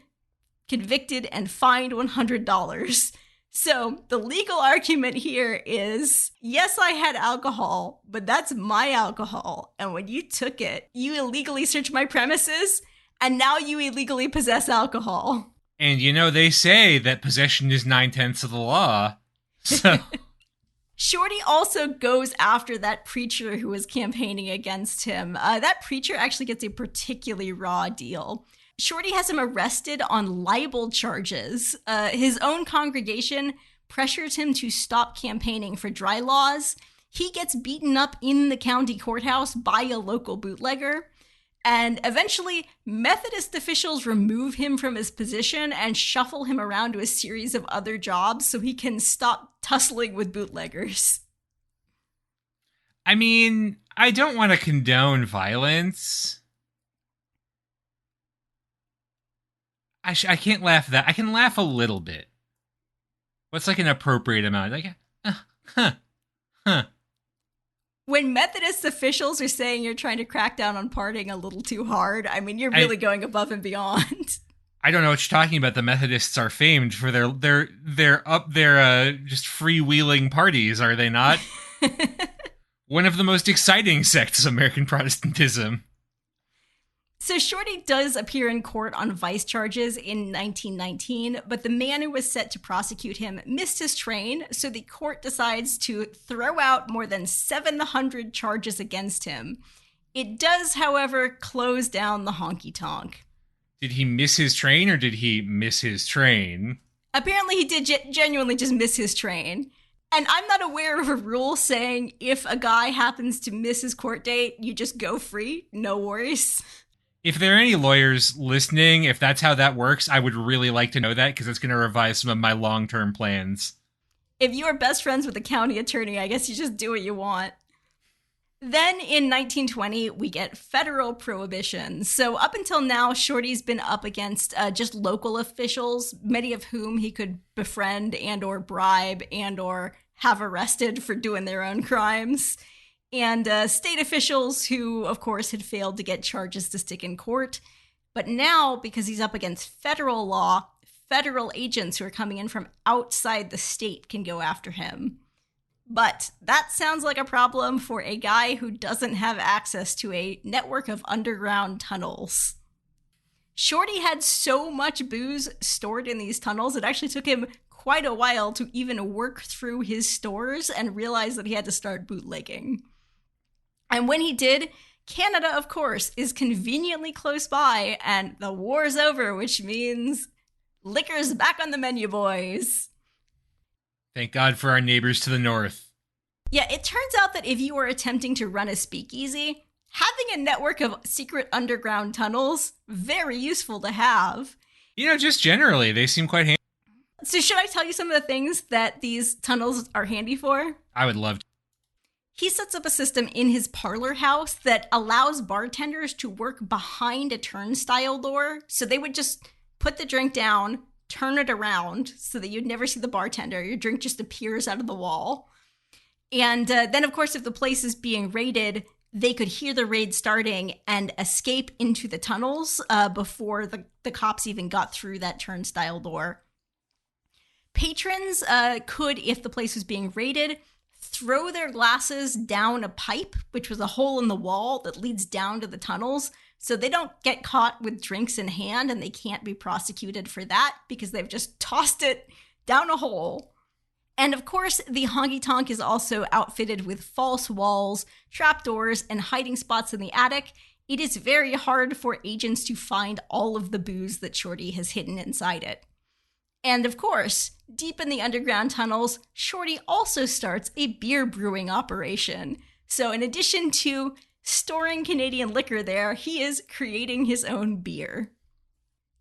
convicted, and fined $100. So the legal argument here is, yes, I had alcohol, but that's my alcohol. And when you took it, you illegally searched my premises, and now you illegally possess alcohol. And you know, they say that possession is 9/10 of the law. So Shorty also goes after that preacher who was campaigning against him. That preacher actually gets a particularly raw deal. Shorty has him arrested on libel charges. His own congregation pressures him to stop campaigning for dry laws. He gets beaten up in the county courthouse by a local bootlegger. And eventually, Methodist officials remove him from his position and shuffle him around to a series of other jobs so he can stop tussling with bootleggers. I mean, I don't want to condone violence. I can't laugh at that. I can laugh a little bit. What's like an appropriate amount? Like, When Methodist officials are saying you're trying to crack down on partying a little too hard, I mean, you're really going above and beyond. I don't know what you're talking about. The Methodists are famed for their just freewheeling parties, are they not? One of the most exciting sects of American Protestantism. So Shorty does appear in court on vice charges in 1919, but the man who was set to prosecute him missed his train, so the court decides to throw out more than 700 charges against him. It does, however, close down the honky-tonk. Did he miss his train, or did he miss his train? Apparently he did genuinely just miss his train. And I'm not aware of a rule saying if a guy happens to miss his court date, you just go free, no worries. If there are any lawyers listening, if that's how that works, I would really like to know that, because it's going to revise some of my long-term plans. If you are best friends with the county attorney, I guess you just do what you want. Then in 1920, we get federal prohibition. So up until now, Shorty's been up against just local officials, many of whom he could befriend and or bribe and or have arrested for doing their own crimes. And state officials who, of course, had failed to get charges to stick in court. But now, because he's up against federal law, federal agents who are coming in from outside the state can go after him. But that sounds like a problem for a guy who doesn't have access to a network of underground tunnels. Shorty had so much booze stored in these tunnels, it actually took him quite a while to even work through his stores and realize that he had to start bootlegging. And when he did, Canada, of course, is conveniently close by, and the war's over, which means liquor's back on the menu, boys. Thank God for our neighbors to the north. Yeah, it turns out that if you were attempting to run a speakeasy, having a network of secret underground tunnels, very useful to have. Just generally, they seem quite handy. So should I tell you some of the things that these tunnels are handy for? I would love to. He sets up a system in his parlor house that allows bartenders to work behind a turnstile door. So they would just put the drink down, turn it around so that you'd never see the bartender. Your drink just appears out of the wall. And then, of course, if the place is being raided, they could hear the raid starting and escape into the tunnels before the cops even got through that turnstile door. Patrons could, if the place was being raided, throw their glasses down a pipe, which was a hole in the wall that leads down to the tunnels, so they don't get caught with drinks in hand and they can't be prosecuted for that because they've just tossed it down a hole. And of course, the honky-tonk is also outfitted with false walls, trapdoors, and hiding spots in the attic. It is very hard for agents to find all of the booze that Shorty has hidden inside it. And of course, deep in the underground tunnels, Shorty also starts a beer brewing operation. So in addition to storing Canadian liquor there, he is creating his own beer.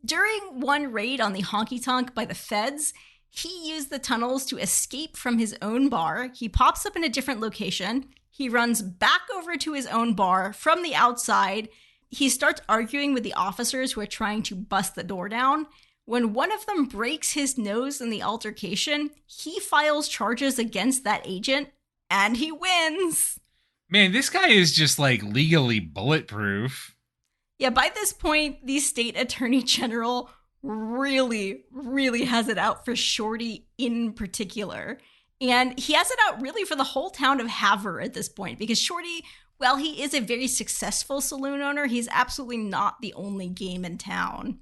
During one raid on the honky-tonk by the feds, he used the tunnels to escape from his own bar. He pops up in a different location. He runs back over to his own bar from the outside. He starts arguing with the officers who are trying to bust the door down. When one of them breaks his nose in the altercation, he files charges against that agent, and he wins. Man, this guy is just like legally bulletproof. Yeah, by this point, the state attorney general really, really has it out for Shorty in particular. And he has it out really for the whole town of Havre at this point, because Shorty, while he is a very successful saloon owner, he's absolutely not the only game in town.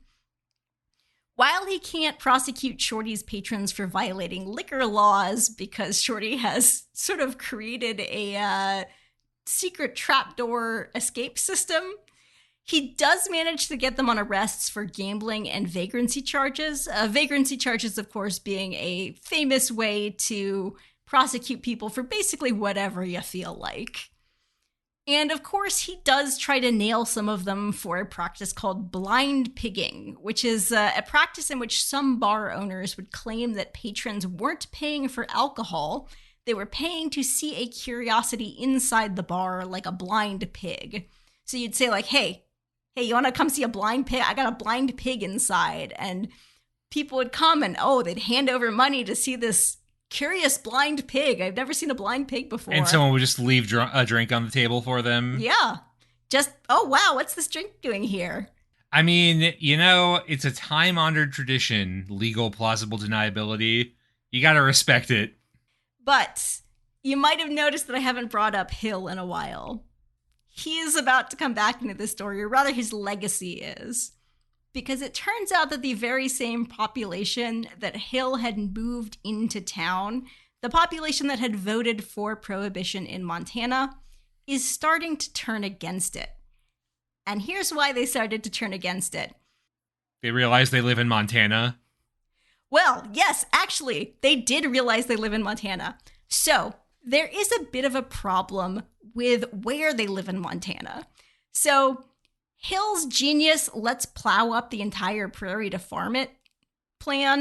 While he can't prosecute Shorty's patrons for violating liquor laws because Shorty has sort of created a secret trapdoor escape system, he does manage to get them on arrests for gambling and vagrancy charges. Vagrancy charges, of course, being a famous way to prosecute people for basically whatever you feel like. And of course, he does try to nail some of them for a practice called blind pigging, which is a practice in which some bar owners would claim that patrons weren't paying for alcohol. They were paying to see a curiosity inside the bar, like a blind pig. So you'd say like, hey, you want to come see a blind pig? I got a blind pig inside. And people would come and, they'd hand over money to see this curious blind pig. I've never seen a blind pig before. And someone would just leave a drink on the table for them. Yeah. Just, oh, wow, what's this drink doing here? I mean, it's a time-honored tradition, legal plausible deniability. You gotta respect it. But you might have noticed that I haven't brought up Hill in a while. He is about to come back into this story, or rather his legacy is. Because it turns out that the very same population that Hill had moved into town, the population that had voted for prohibition in Montana, is starting to turn against it. And here's why they started to turn against it. They realize they live in Montana. Well, yes, actually, they did realize they live in Montana. So there is a bit of a problem with where they live in Montana. So Hill's genius let's plow up the entire prairie to farm it plan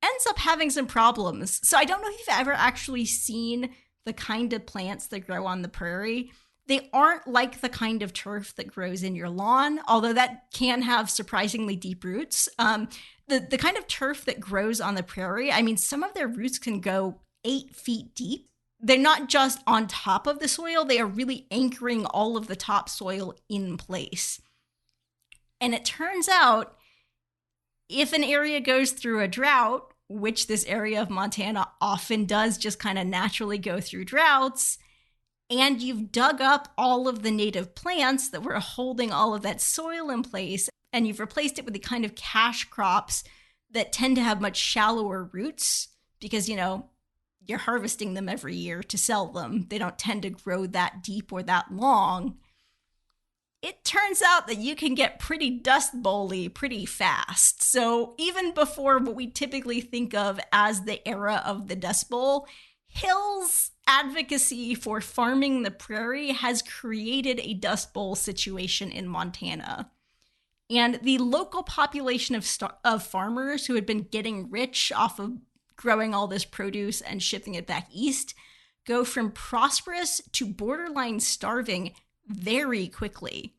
ends up having some problems. So I don't know if you've ever actually seen the kind of plants that grow on the prairie. They aren't like the kind of turf that grows in your lawn, although that can have surprisingly deep roots. The kind of turf that grows on the prairie, I mean, some of their roots can go 8 feet deep. They're not just on top of the soil, they are really anchoring all of the topsoil in place. And it turns out, if an area goes through a drought, which this area of Montana often does just kind of naturally go through droughts, and you've dug up all of the native plants that were holding all of that soil in place, and you've replaced it with the kind of cash crops that tend to have much shallower roots because, you're harvesting them every year to sell them. They don't tend to grow that deep or that long. It turns out that you can get pretty dust bowl-y pretty fast. So even before what we typically think of as the era of the Dust Bowl, Hill's advocacy for farming the prairie has created a Dust Bowl situation in Montana. And the local population of farmers who had been getting rich off of growing all this produce and shipping it back east go from prosperous to borderline starving very quickly.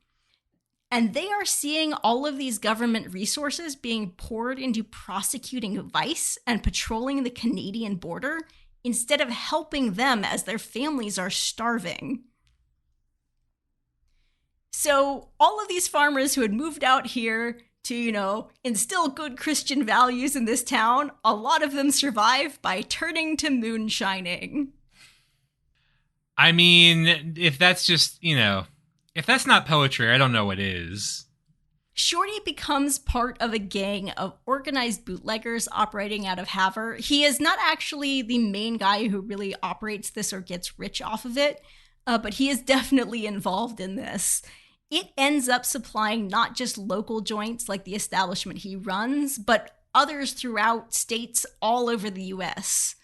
And they are seeing all of these government resources being poured into prosecuting vice and patrolling the Canadian border instead of helping them as their families are starving. So all of these farmers who had moved out here to, instill good Christian values in this town, a lot of them survive by turning to moonshining. I mean, if that's just, if that's not poetry, I don't know what is. Shorty becomes part of a gang of organized bootleggers operating out of Havre. He is not actually the main guy who really operates this or gets rich off of it, but he is definitely involved in this. It ends up supplying not just local joints like the establishment he runs, but others throughout states all over the US.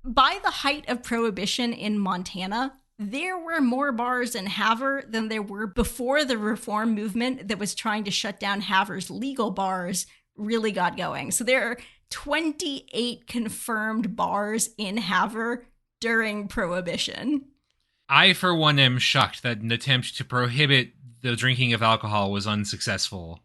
By the height of Prohibition in Montana, there were more bars in Havre than there were before the reform movement that was trying to shut down Havre's legal bars really got going. So there are 28 confirmed bars in Havre during Prohibition. I, for one, am shocked that an attempt to prohibit the drinking of alcohol was unsuccessful.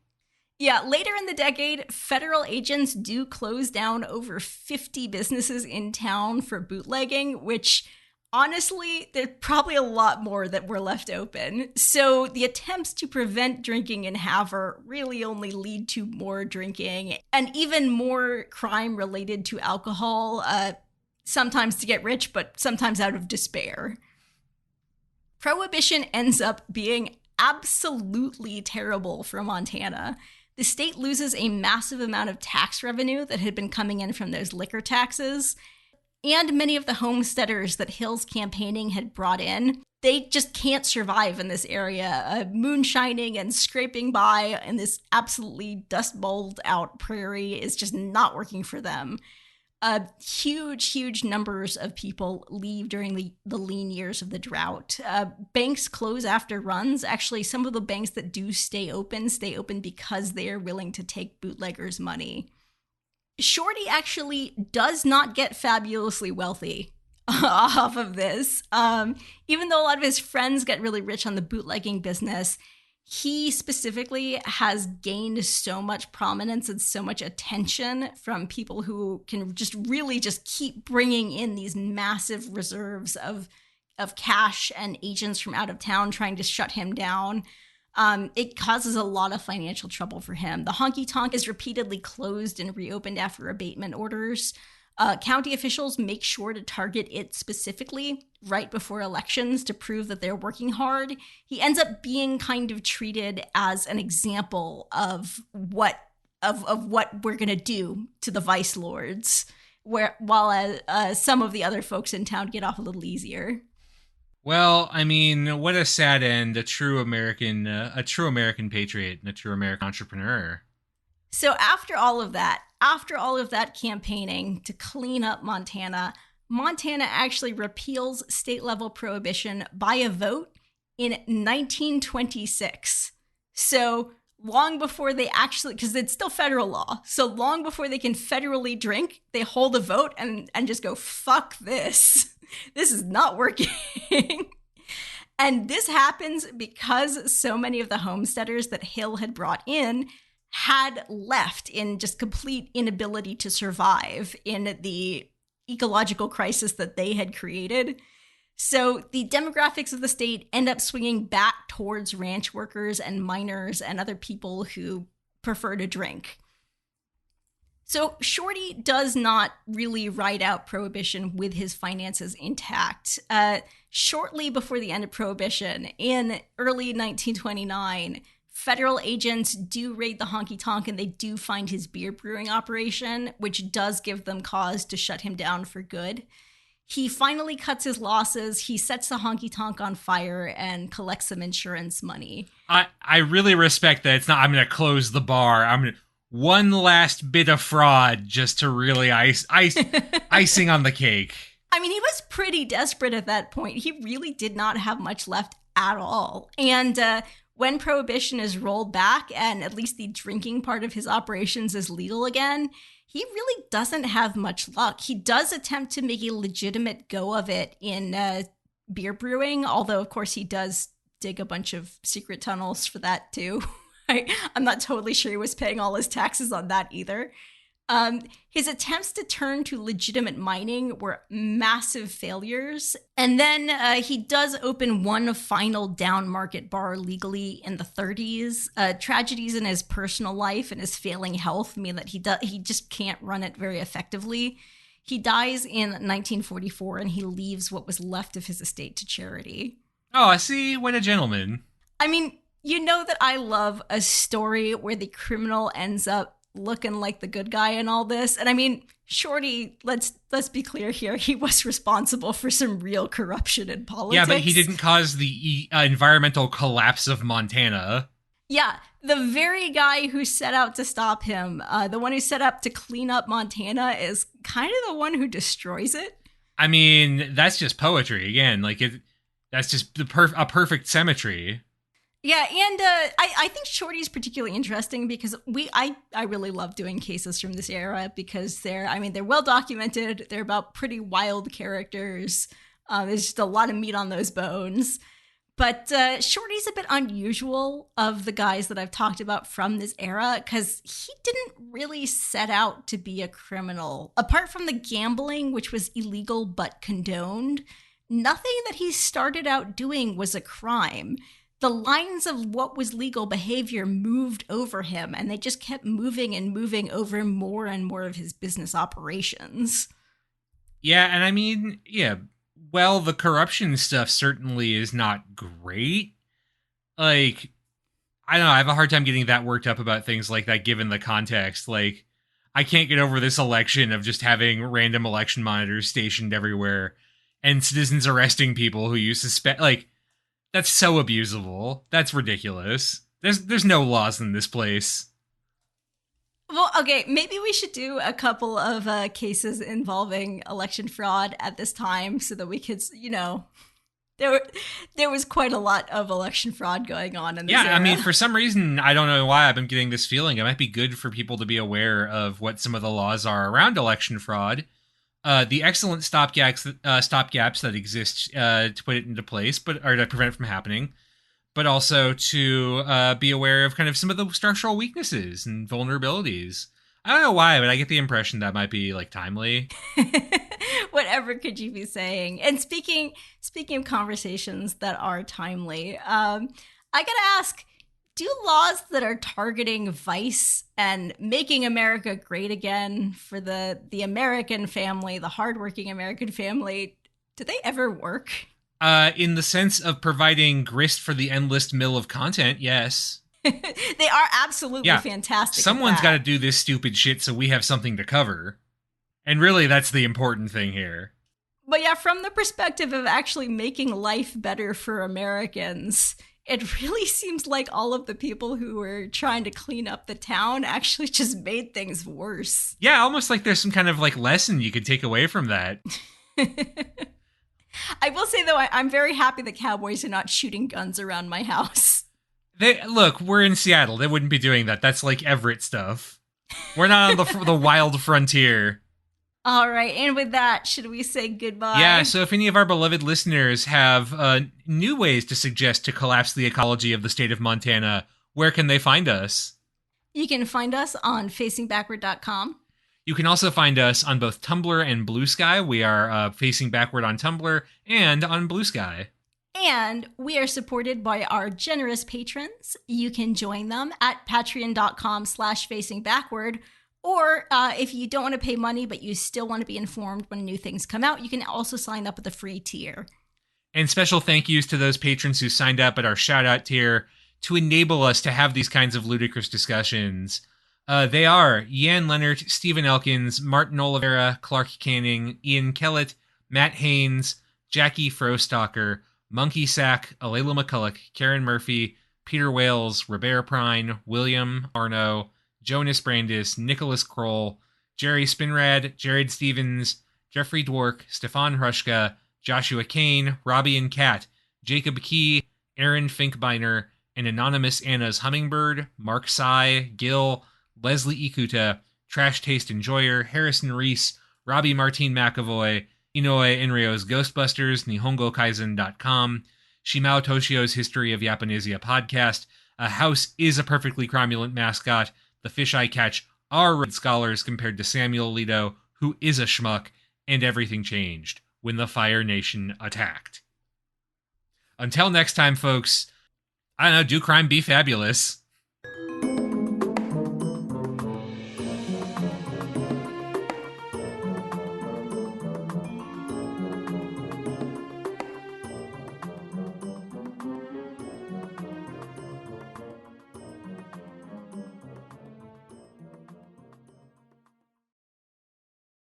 Yeah, later in the decade, federal agents do close down over 50 businesses in town for bootlegging, which honestly, there's probably a lot more that were left open. So the attempts to prevent drinking in Havre really only lead to more drinking and even more crime related to alcohol, sometimes to get rich, but sometimes out of despair. Prohibition ends up being absolutely terrible for Montana. The state loses a massive amount of tax revenue that had been coming in from those liquor taxes. And many of the homesteaders that Hill's campaigning had brought in, they just can't survive in this area. Moonshining and scraping by in this absolutely dust bowled out prairie is just not working for them. Huge numbers of people leave during the lean years of the drought. Banks close after runs. Actually, some of the banks that do stay open because they are willing to take bootleggers' money. Shorty actually does not get fabulously wealthy off of this. Even though a lot of his friends get really rich on the bootlegging business, he specifically has gained so much prominence and so much attention from people who can just keep bringing in these massive reserves of cash and agents from out of town trying to shut him down. It causes a lot of financial trouble for him. The honky-tonk is repeatedly closed and reopened after abatement orders. County officials make sure to target it specifically right before elections to prove that they're working hard. He ends up being kind of treated as an example of what we're going to do to the vice lords, while some of the other folks in town get off a little easier. Well, I mean, what a sad end. A true American patriot and a true American entrepreneur. So after all of that campaigning to clean up Montana actually repeals state-level prohibition by a vote in 1926. So long before they actually, because it's still federal law, so long before they can federally drink, they hold a vote and just go, fuck this. This is not working. And this happens because so many of the homesteaders that Hill had brought in had left in just complete inability to survive in the ecological crisis that they had created. So the demographics of the state end up swinging back towards ranch workers and miners and other people who prefer to drink. So Shorty does not really ride out Prohibition with his finances intact. Shortly before the end of Prohibition, in early 1929, federal agents do raid the honky-tonk and they do find his beer brewing operation, which does give them cause to shut him down for good. He finally cuts his losses. He sets the honky-tonk on fire and collects some insurance money. I really respect that. It's not, I'm going to close the bar. I'm going to one last bit of fraud just to really icing on the cake. I mean, he was pretty desperate at that point. He really did not have much left at all. And when Prohibition is rolled back and at least the drinking part of his operations is legal again, he really doesn't have much luck. He does attempt to make a legitimate go of it in beer brewing, although, of course, he does dig a bunch of secret tunnels for that, too. I'm not totally sure he was paying all his taxes on that either. His attempts to turn to legitimate mining were massive failures. And then he does open one final down market bar legally in the 30s. Tragedies in his personal life and his failing health mean that he just can't run it very effectively. He dies in 1944 and he leaves what was left of his estate to charity. Oh, I see. What a gentleman. I mean, you know that I love a story where the criminal ends up looking like the good guy in all this. And I mean, Shorty, let's be clear here, he was responsible for some real corruption in politics. Yeah, but he didn't cause the environmental collapse of Montana. Yeah, the very guy who set out to stop him, the one who set up to clean up Montana, is kind of the one who destroys it. I mean, that's just poetry again. Like that's just a perfect symmetry. Yeah, and I think Shorty's particularly interesting because I really love doing cases from this era because they're well documented. They're about pretty wild characters. There's just a lot of meat on those bones. But Shorty's a bit unusual of the guys that I've talked about from this era because he didn't really set out to be a criminal. Apart from the gambling, which was illegal but condoned, nothing that he started out doing was a crime. The lines of what was legal behavior moved over him, and they just kept moving and moving over more and more of his business operations. Yeah, and I mean, yeah, well, the corruption stuff certainly is not great. Like, I don't know, I have a hard time getting that worked up about things like that given the context. Like, I can't get over this election of just having random election monitors stationed everywhere and citizens arresting people who you suspect, like, that's so abusable. That's ridiculous. There's no laws in this place. Well, okay, maybe we should do a couple of cases involving election fraud at this time so that we could, there was quite a lot of election fraud going on in this era. I mean, for some reason, I don't know why I've been getting this feeling. It might be good for people to be aware of what some of the laws are around election fraud. The excellent stopgaps that exist to put it into place, or to prevent it from happening, but also to be aware of kind of some of the structural weaknesses and vulnerabilities. I don't know why, but I get the impression that might be like timely. Whatever could you be saying? And speaking of conversations that are timely, I gotta ask. Do laws that are targeting vice and making America great again for the American family, the hardworking American family, do they ever work? In the sense of providing grist for the endless mill of content, yes. They are absolutely fantastic. Someone's got to do this stupid shit so we have something to cover. And really, that's the important thing here. But yeah, from the perspective of actually making life better for Americans, it really seems like all of the people who were trying to clean up the town actually just made things worse. Yeah, almost like there's some kind of like lesson you could take away from that. I will say, though, I'm very happy the Cowboys are not shooting guns around my house. Look, we're in Seattle. They wouldn't be doing that. That's like Everett stuff. We're not on the wild frontier. All right, and with that, should we say goodbye? Yeah, so if any of our beloved listeners have new ways to suggest to collapse the ecology of the state of Montana, where can they find us? You can find us on facingbackward.com. You can also find us on both Tumblr and Blue Sky. We are Facing Backward on Tumblr and on Blue Sky. And we are supported by our generous patrons. You can join them at patreon.com/facingbackward. Or if you don't want to pay money, but you still want to be informed when new things come out, you can also sign up with the free tier. And special thank yous to those patrons who signed up at our shout out tier to enable us to have these kinds of ludicrous discussions. They are Ian Leonard, Stephen Elkins, Martin Oliveira, Clark Canning, Ian Kellett, Matt Haynes, Jackie Frostocker, Monkey Sack, Alayla McCulloch, Karen Murphy, Peter Wales, Robert Prine, William Arno, Jonas Brandis, Nicholas Kroll, Jerry Spinrad, Jared Stevens, Jeffrey Dwork, Stefan Hrushka, Joshua Kane, Robbie and Kat, Jacob Key, Aaron Finkbeiner, and Anonymous Anna's Hummingbird, Mark Sai, Gil, Leslie Ikuta, Trash Taste Enjoyer, Harrison Reese, Robbie Martin McAvoy, Inoue Inrio's Ghostbusters, NihongoKaizen.com, Shimao Toshio's History of Japonesia podcast, A House is a Perfectly Cromulent Mascot, The Fish I Catch are Red Scholars compared to Samuel Alito, who is a schmuck, and Everything Changed when the Fire Nation attacked. Until next time, folks, I don't know, do crime, be fabulous.